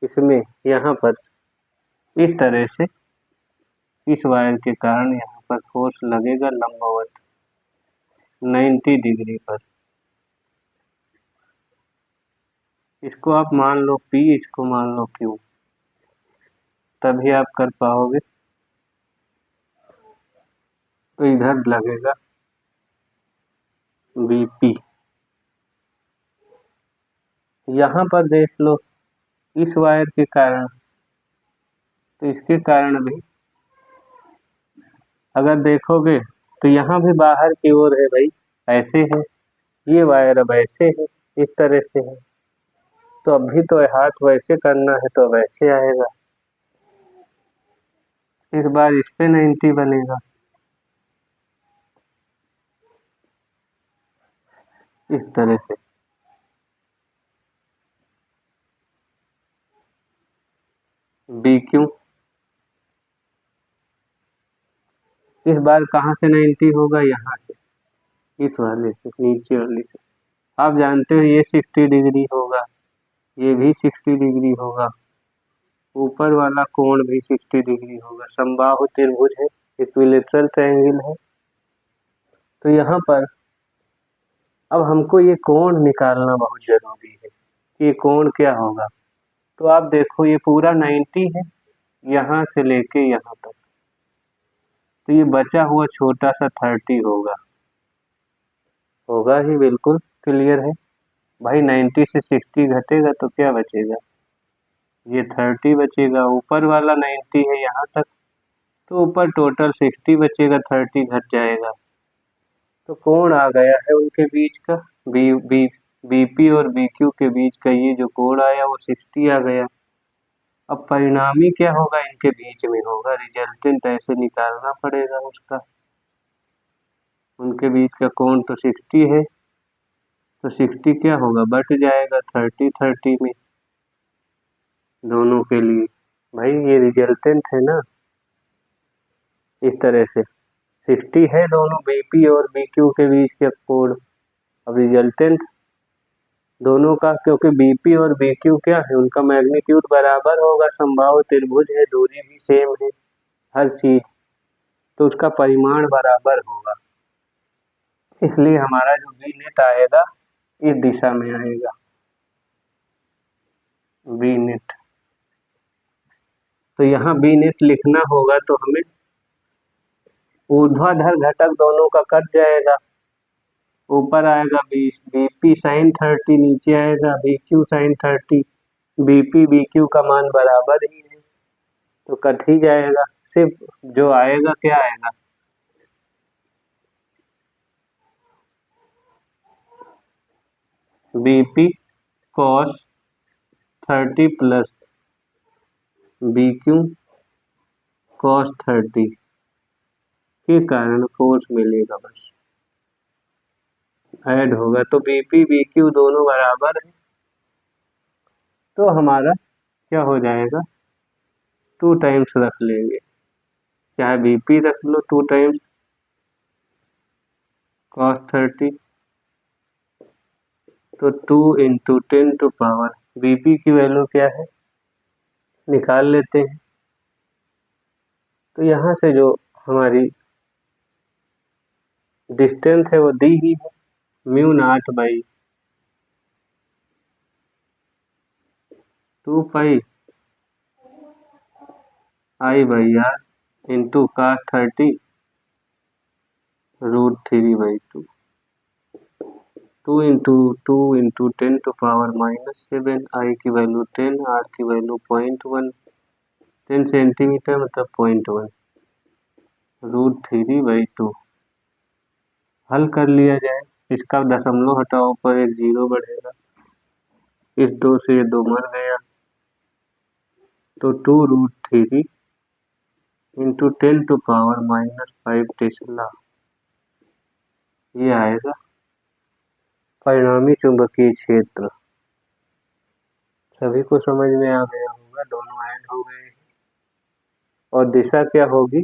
[SPEAKER 1] इसमें यहाँ पर इस तरह से, इस वायर के कारण यहाँ पर फोर्स लगेगा लंबवत 90 डिग्री पर। इसको आप मान लो P, इसको मान लो Q, तभी आप कर पाओगे। तो इधर लगेगा BP। यहाँ पर देख लो इस वायर के कारण, तो इसके कारण भी अगर देखोगे तो यहाँ भी बाहर की ओर है भाई, ऐसे है, ये वायर अब ऐसे है, इस तरह से है, तो अभी तो हाथ वैसे करना है तो वैसे आएगा, इस बार इस पे 90 बनेगा, इस तरह से। BQ इस बार कहाँ से 90 होगा, यहाँ से, इस वाले से, नीचे वाले से। आप जानते हो ये 60 डिग्री होगा, ये भी 60 डिग्री होगा, ऊपर वाला कोण भी 60 डिग्री होगा, समबाहु त्रिभुज है, इक्विलेटरल ट्रायंगल है। तो यहाँ पर अब हमको ये कोण निकालना बहुत जरूरी है कि ये कोण क्या होगा। तो आप देखो ये पूरा 90 है यहाँ से लेके यहाँ तक, तो ये बचा हुआ छोटा सा 30 होगा, होगा ही, बिल्कुल क्लियर है भाई। 90 से 60 घटेगा तो क्या बचेगा, ये 30 बचेगा, ऊपर वाला 90 है यहाँ तक, तो ऊपर टोटल 60 बचेगा, 30 घट जाएगा। तो कोण आ गया है उनके बीच का, BP और BQ के बीच का ये जो कोण आया वो 60 आ गया। अब परिणामी क्या होगा, इनके बीच में होगा, रिजल्टेंट ऐसे निकालना पड़ेगा उसका। उनके बीच का कोण तो 60 है, तो 60 क्या होगा, बट जाएगा 30 में दोनों के लिए। भाई ये रिजल्टेंट है ना, इस तरह से 60 है दोनों BP और BQ के बीच के कोण। अब रिजल्टेंट दोनों का, क्योंकि BP और BQ क्या है, उनका मैग्नीट्यूड बराबर होगा, समबाहु त्रिभुज है, दूरी भी सेम है, हर चीज, तो उसका परिमाण बराबर होगा, इसलिए हमारा जो B नेट आएगा इस दिशा में आएगा, B नेट। तो यहाँ B नेट लिखना होगा तो हमें ऊर्ध्वाधर घटक दोनों का कट जाएगा, ऊपर आएगा BP sin 30, नीचे आएगा BQ sin 30। BP BQ का मान बराबर ही है तो कट ही जाएगा, सिर्फ जो आएगा क्या आएगा, BP cos 30 plus BQ cos 30 के कारण फोर्स मिलेगा, बस ऐड होगा, तो BP BQ दोनों बराबर है, तो हमारा क्या हो जाएगा, 2 टाइम्स रख लेंगे, चाहे BP रख लो 2 टाइम्स cos 30, तो 2 इंटू 10 टू पावर, BP की वैल्यू क्या है निकाल लेते हैं। तो यहाँ से जो हमारी डिस्टेंस है वो दी ही है, μ0/2 pi I/r into cos 30 √3/2, 2 into 10 to power -7, I की वैल्यू 10, R की वैल्यू 0.1, 10 सेंटीमीटर मतलब 0.1, √3/2। हल कर लिया जाए, इसका दशमलव हटाओ, पर एक 0 बढ़ेगा, इस 2 से ये 2 मर गया, तो 2√3 इंटू 10 टू पावर -5 टेस्ला, ये आएगा परिणामी चुंबकीय क्षेत्र। सभी को समझ में आ गया होगा। होगा, दोनों ऐड हो गए। और दिशा क्या होगी,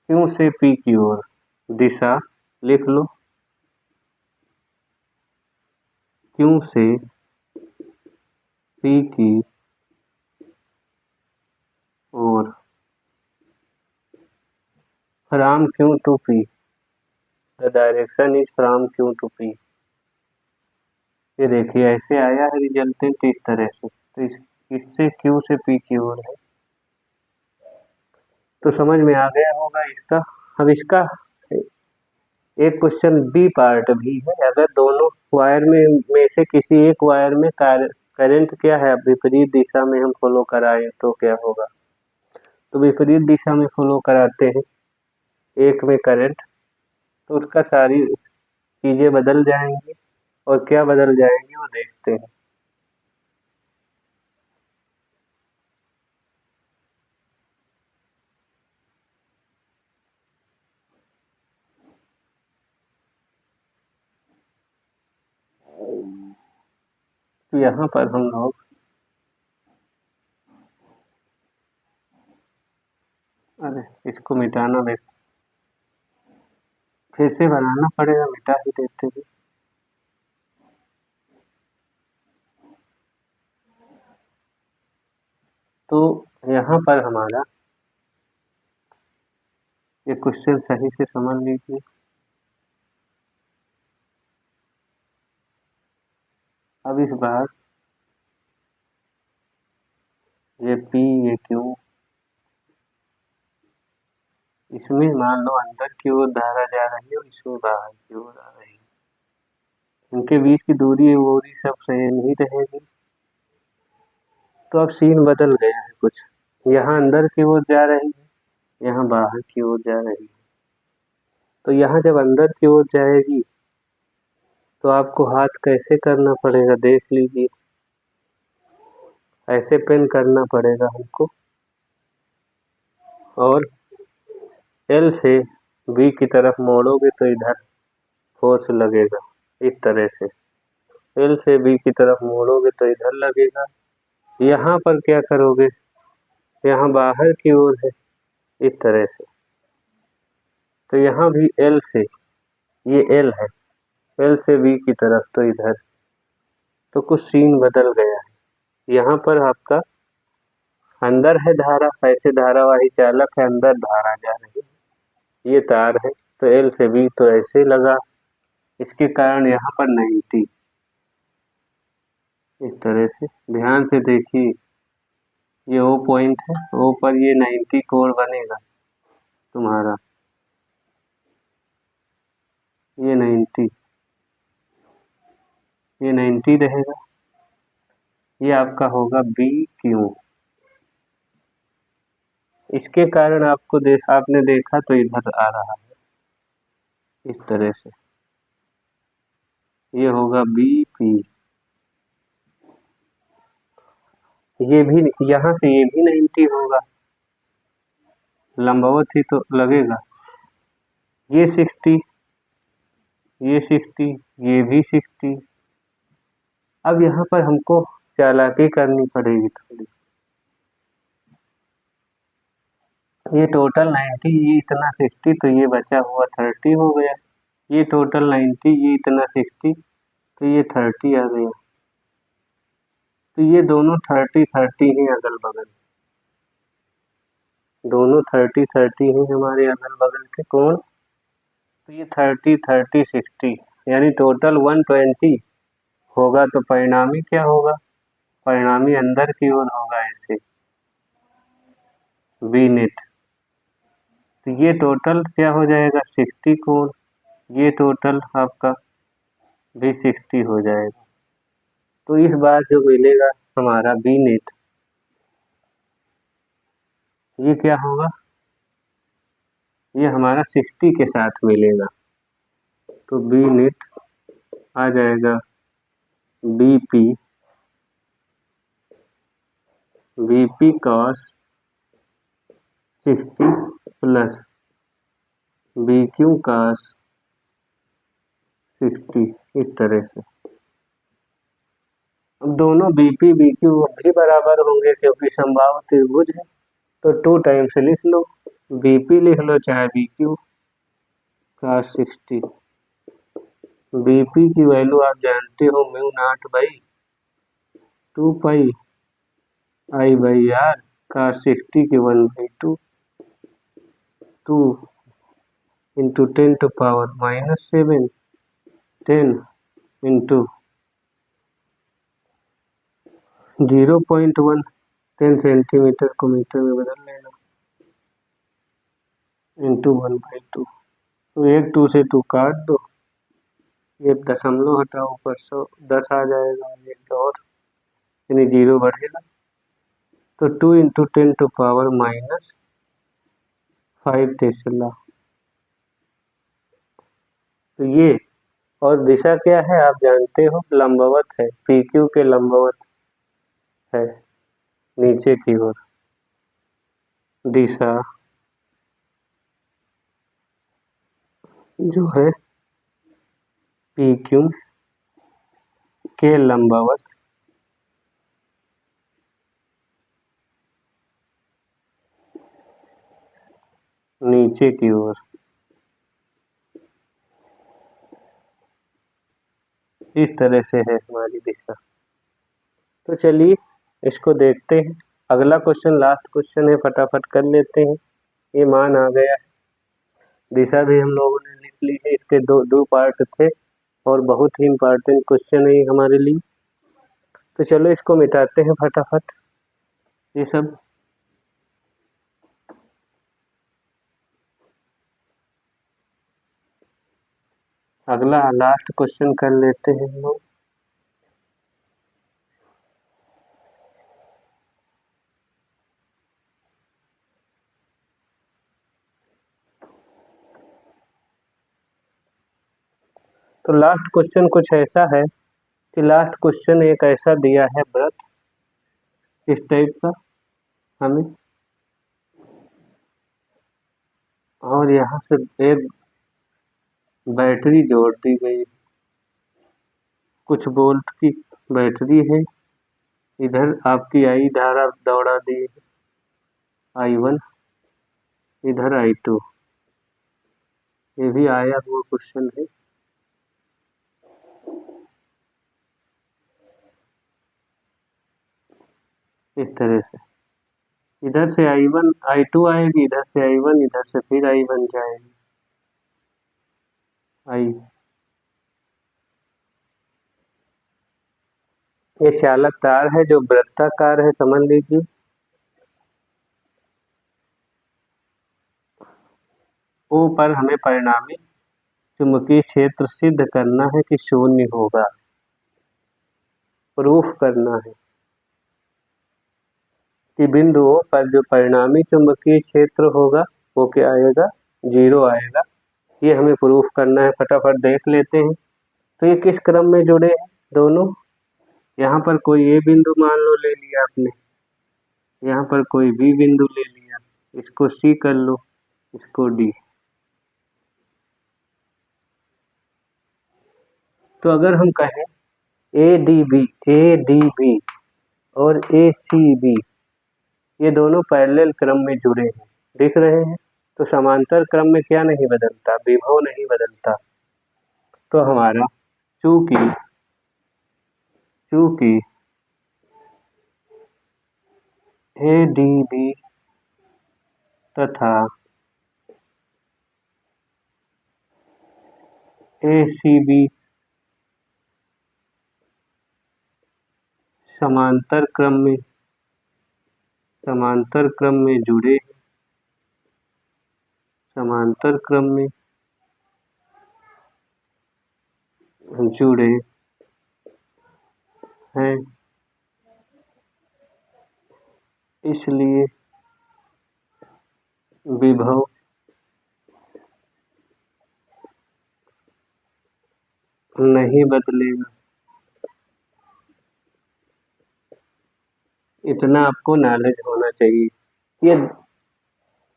[SPEAKER 1] क्यू से पी की ओर, दिशा लिख लो, क्यू से पी की ओर, from Q to P, the direction is from Q to P. ये देखिए ऐसे आया है रिजल्टेंट इस तरह से, तो इससे क्यू से पी की ओर है। तो समझ में आ गया होगा इसका। अब इसका एक क्वेश्चन बी पार्ट भी है, अगर दोनों वायर में से किसी एक वायर में करंट क्या है, विपरीत दिशा में हम फॉलो कराएं तो क्या होगा। तो विपरीत दिशा में फॉलो कराते हैं एक में करंट, तो उसका सारी चीजें बदल जाएंगी, और क्या बदल जाएंगी वो देखते हैं। तो यहाँ पर हम लोग, अरे इसको मिटाना फिर से बनाना पड़ेगा, मिटा ही देते हैं। तो यहाँ पर हमारा ये क्वेश्चन सही से समझ लीजिए। अब इस बार ये P ये Q, इसमें मान लो अंदर की ओर धारा जा रही है और इसमें बाहर की ओर आ रही है, इनके बीच की दूरी वो भी सब सेम ही रहेगी। तो अब सीन बदल गया है कुछ, यहाँ अंदर की ओर जा रही है, यहाँ बाहर की ओर जा रही है। तो यहाँ जब अंदर की ओर जाएगी तो आपको हाथ कैसे करना पड़ेगा देख लीजिए, ऐसे पेन करना पड़ेगा हमको, और एल से बी की तरफ मोड़ोगे तो इधर फोर्स लगेगा इस तरह से, एल से बी की तरफ मोड़ोगे तो इधर लगेगा। यहाँ पर क्या करोगे, यहाँ बाहर की ओर है इस तरह से, तो यहाँ भी एल से, ये एल है, एल से बी की तरफ तो इधर, तो कुछ सीन बदल गया है। यहाँ पर आपका अंदर है धारा, ऐसे धारावाही चालक है, अंदर धारा जा रही है, ये तार है, तो एल से बी तो ऐसे लगा, इसके कारण यहाँ पर 90 इस तरह से, ध्यान से देखिए, ये ओ पॉइंट है, ओ पर ये 90 कोण बनेगा तुम्हारा, ये 90, ये 90 रहेगा, ये आपका होगा बी क्यू। इसके कारण आपने देखा तो इधर आ रहा है इस तरह से, ये होगा बी पी, ये भी यहाँ से ये भी 90 होगा, लंबवत ही तो लगेगा, ये 60, ये 60, ये भी 60। अब यहाँ पर हमको चालाकी करनी पड़ेगी थोड़ी, ये टोटल 90, ये इतना 60, तो ये बचा हुआ 30 हो गया, ये टोटल 90, ये इतना 60, तो ये 30 आ गया। तो ये दोनों 30-30 हैं अगल बगल, दोनों 30-30 हैं हमारे अगल बगल के कोण, तो ये 30-30-60 यानी टोटल 120 होगा। तो परिणामी क्या होगा, परिणामी अंदर की ओर होगा ऐसे, बी नेट, तो ये टोटल क्या हो जाएगा 60 कोण, ये टोटल आपका भी 60 हो जाएगा। तो इस बार जो मिलेगा हमारा बी नेट, ये क्या होगा, ये हमारा 60 के साथ मिलेगा, तो बी नेट आ जाएगा B P, B P cos 60 plus B Q cos 60 इस तरह से। अब दोनों BP BQ भी बराबर होंगे क्योंकि समबाहु त्रिभुज है, तो 2 टाइम्स लिख लो, BP लिख लो चाहे BQ। cos 60 BP की वैल्यू आप जानते हो mu naught by 2 pi I by R, cos 60 की 1/2, 2 इंटू 10⁻⁻7, 10 इंटू 0.1, 10 सेंटीमीटर को मीटर में बदल लेना, इंटू 1/2। तो 1 2 से 2 काट दो, ये दशमलव हटाओ, ऊपर 10 आ जाएगा, एक और यानी 0 बढ़ेगा, तो 2 इंटू 10⁻⁻5 टेस्ला। तो ये, और दिशा क्या है आप जानते हो, लंबवत है, PQ के लंबवत है, नीचे की ओर दिशा जो है PQ के लंबवत नीचे की ओर, इस तरह से है हमारी दिशा। तो चलिए इसको देखते हैं, अगला क्वेश्चन लास्ट क्वेश्चन है, फटाफट कर लेते हैं। ये मान आ गया है, दिशा भी हम लोगों ने लिख ली है, इसके दो दो पार्ट थे और बहुत ही इम्पोर्टेंट क्वेश्चन है ये हमारे लिए। तो चलो इसको मिटाते हैं फटाफट ये सब। अगला लास्ट क्वेश्चन कर लेते हैं हम लोग। तो लास्ट क्वेश्चन कुछ ऐसा है कि लास्ट क्वेश्चन एक ऐसा दिया है व्रत इस टाइप का हमें, और यहाँ से एक बैटरी जोड़ दी गई, कुछ वोल्ट की बैटरी है, इधर आपकी I धारा दौड़ा दी है, I1, इधर I2। ये भी आया हुआ क्वेश्चन है। इस तरह से इधर से I1 I2 आएगी, इधर से I1, इधर से फिर I1 जाएगी, ये चालक तार है जो वृत्ताकार है, समझ लीजिए। O पर हमें परिणामी चुंबकीय क्षेत्र सिद्ध करना है कि शून्य होगा, प्रूफ करना है कि बिंदु O पर जो परिणामी चुंबकीय क्षेत्र होगा वो क्या आएगा, 0 आएगा। ये हमें प्रूफ करना है, फटाफट देख लेते हैं। तो ये किस क्रम में जुड़े हैं दोनों, यहाँ पर कोई A बिंदु मान लो ले लिया आपने, यहाँ पर कोई B बिंदु ले लिया, इसको C कर लो, इसको D। तो अगर हम कहें ADB और ACB ये दोनों पैरेलल क्रम में जुड़े हैं, दिख रहे हैं, तो समांतर क्रम में क्या नहीं बदलता, विभव नहीं बदलता। तो हमारा चूंकि ADB तथा ACB समांतर क्रम में जुड़े हैं, इसलिए विभव नहीं बदलेगा। इतना आपको नॉलेज होना चाहिए। ये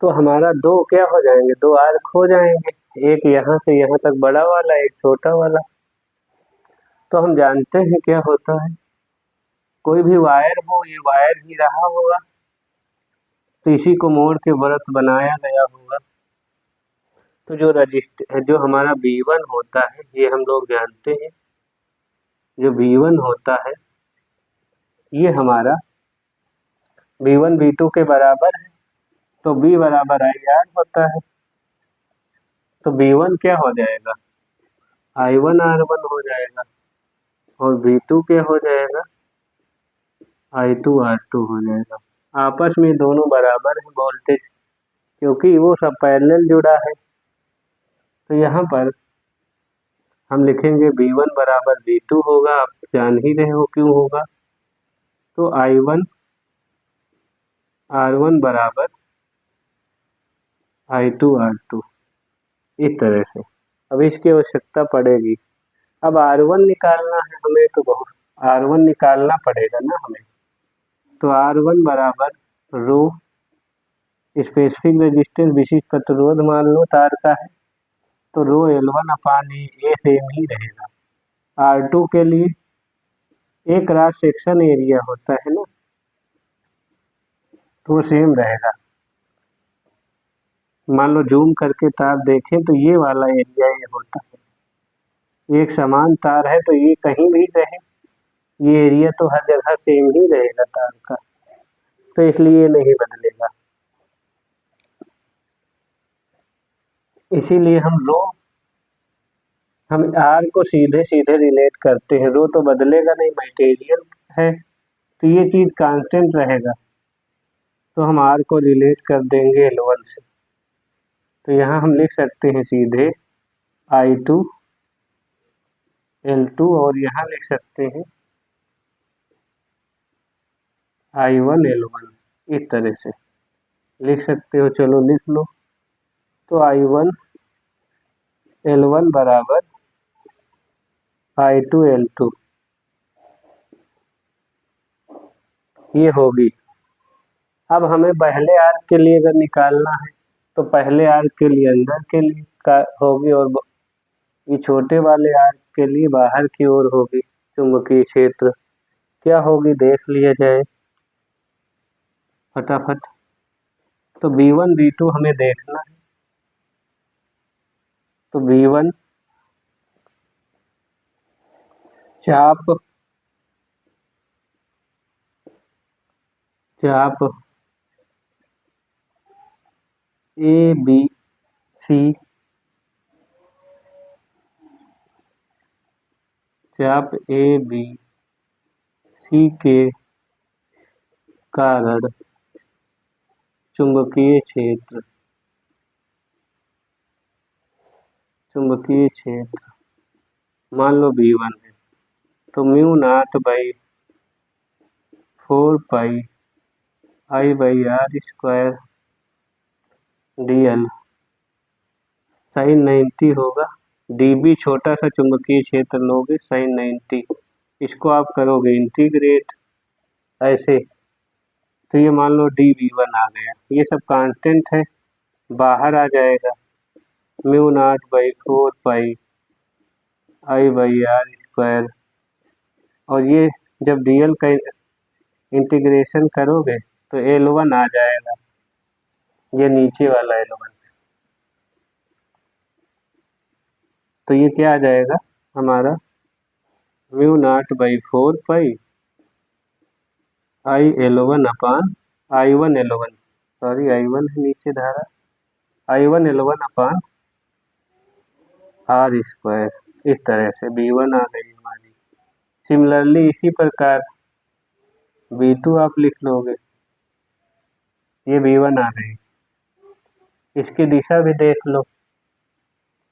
[SPEAKER 1] तो हमारा दो क्या हो जाएंगे, दो आर्क हो जाएंगे, एक यहाँ से यहाँ तक बड़ा वाला, एक छोटा वाला। तो हम जानते हैं क्या होता है, कोई भी वायर हो, ये वायर ही रहा होगा, तो इसी को मोड़ के वृत्त बनाया गया होगा। तो जो रजिस्टर जो हमारा V1 होता है, ये हम लोग जानते हैं, जो V1 होता है ये हमारा V1 V2 के बराबर है, तो V बराबर IR होता है। तो V1 क्या हो जाएगा, I1R1 हो जाएगा, और V2 क्या हो जाएगा, I2R2 हो जाएगा। आपस में दोनों बराबर है वोल्टेज, क्योंकि वो सब पैरेलल जुड़ा है। तो यहाँ पर हम लिखेंगे V1 बराबर V2 होगा, आप जान ही रहे हो क्यों होगा। तो I1R1 बराबर I2R2, इस तरह से। अब इसकी आवश्यकता पड़ेगी, अब R1 निकालना है हमें, तो बहुत R1 निकालना पड़ेगा ना हमें। तो R1 बराबर रो स्पेसिफिक रेजिस्टेंस विशिष्ट प्रतिरोध मान लो तार का है, तो रो L1/A सेम ही रहेगा। R2 के लिए एक क्रॉस सेक्शन एरिया होता है ना, तो सेम रहेगा। मान लो जूम करके तार देखें तो ये वाला एरिया ये होता है, एक समान तार है तो ये कहीं भी रहे, ये एरिया तो हर जगह सेम ही रहेगा तार का, तो इसलिए ये नहीं बदलेगा। इसीलिए हम R को सीधे सीधे रिलेट करते हैं, रो तो बदलेगा नहीं, मटेरियल है, तो ये चीज कांस्टेंट रहेगा, तो हम R को रिलेट कर देंगे L1 से। तो यहाँ हम लिख सकते हैं सीधे I2 L2, और यहाँ लिख सकते हैं I1 L1, इस तरह से लिख सकते हो। चलो लिख लो। तो I1 L1 बराबर I2 L2, ये होगी। अब हमें पहले आर्क के लिए अगर निकालना है, तो पहले आर्क के लिए अंदर के लिए का होगी, और ये छोटे वाले आर्क के लिए बाहर की ओर होगी। चुंबकीय क्षेत्र क्या होगी देख लिया जाए फटाफट। तो V1 V2 हमें देखना है। तो V1 चाप ABC, चाप ABC के कारण चुंबकीय क्षेत्र मान लो V1 है, तो μ0/4πI/R² dl sin 90 होगा। dB छोटा सा चुंबकीय क्षेत्र लोगे sin 90, इसको आप करोगे इंटीग्रेट ऐसे, तो ये मान लो dV1 आ गया। ये सब कांस्टेंट है, बाहर आ जाएगा μ0/4πI/R², और ये जब dl का इंटीग्रेशन करोगे तो L1 आ जाएगा, ये नीचे वाला L1। तो ये क्या आ जाएगा हमारा μ0/4πI/L1 सॉरी I1 है नीचे धारा, I1L1/R², इस तरह से V1 आ गई हमारी। सिमिलरली इसी प्रकार V2 आप लिख लोगे, ये V1 आ गई। इसकी दिशा भी देख लो,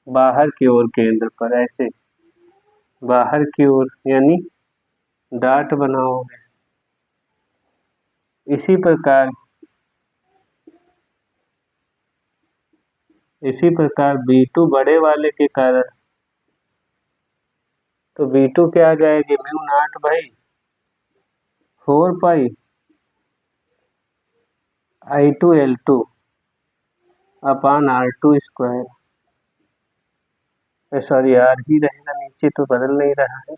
[SPEAKER 1] बाहर की ओर केंद्र पर, ऐसे बाहर की ओर, यानी डाट बनाओगे। इसी प्रकार V2 बड़े वाले के कारण, तो V2 क्या आ जाएगी μ0/4πI2L2/R2², सॉरी R ही रहेगा नीचे, तो बदल नहीं रहा है।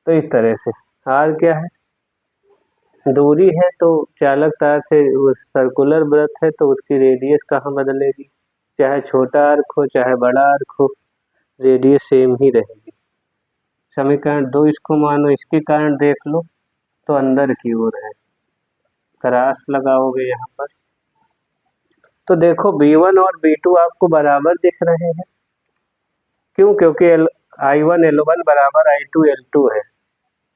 [SPEAKER 1] तो इस तरह से R क्या है दूरी है तो चालक तार से सर्कुलर वृत्त है तो उसकी रेडियस कहाँ बदलेगी, चाहे छोटा आर्क हो चाहे बड़ा आर्क हो, रेडियस सेम ही रहेगी। समीकरण 2 इसको मानो, इसके कारण देख लो तो अंदर की ओर है, क्रॉस लगाओगे यहाँ पर तो देखो B1 और B2 आपको बराबर दिख रहे हैं। क्यों? क्योंकि I1 L1 बराबर I2 L2 है।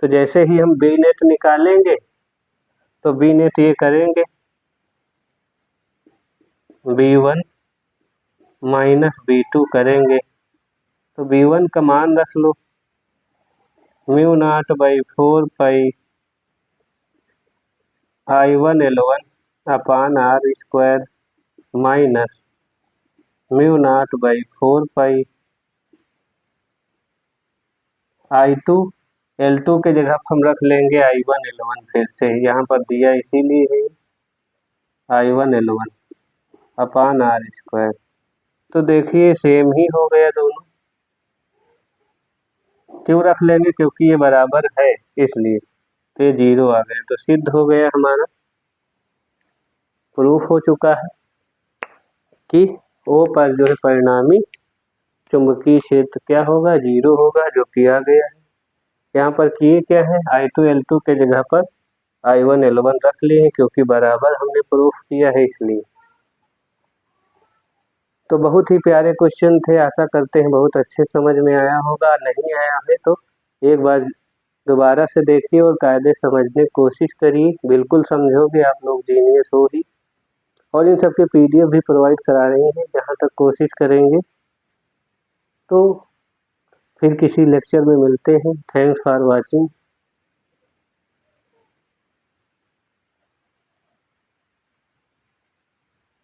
[SPEAKER 1] तो जैसे ही हम बी नेट निकालेंगे तो बी नेट ये करेंगे B1 माइनस B2 करेंगे, तो B1 का मान रख लो mu not by 4 pi I1 L1 upon R square minus mu not by 4 pi I2 L2 के जगह हम रख लेंगे I1 L1, फिर से यहाँ पर दिया इसीलिए है I1 L1 upon R square. तो देखिए सेम ही हो गया दोनों। क्यों रख लेंगे? क्योंकि ये बराबर है इसलिए। तो ये 0 आ गया, तो सिद्ध हो गया, हमारा प्रूफ हो चुका है कि O पर जो है परिणामी चुंबकीय क्षेत्र क्या होगा, 0 होगा, जो किया गया है। यहाँ पर किए क्या है, I2 L2 के जगह पर I1 L1 रख लिए हैं, क्योंकि बराबर हमने प्रूफ किया है इसलिए। तो बहुत ही प्यारे क्वेश्चन थे, आशा करते हैं बहुत अच्छे समझ में आया होगा। नहीं आया है तो एक बार दोबारा से देखिए और कायदे समझने की कोशिश करिए, बिल्कुल समझोगे आप लोग जीनियस हो ही। और इन सब के PDF भी प्रोवाइड करा रहे हैं, जहाँ तक कोशिश करेंगे। तो फिर किसी लेक्चर में मिलते हैं। Thanks for watching.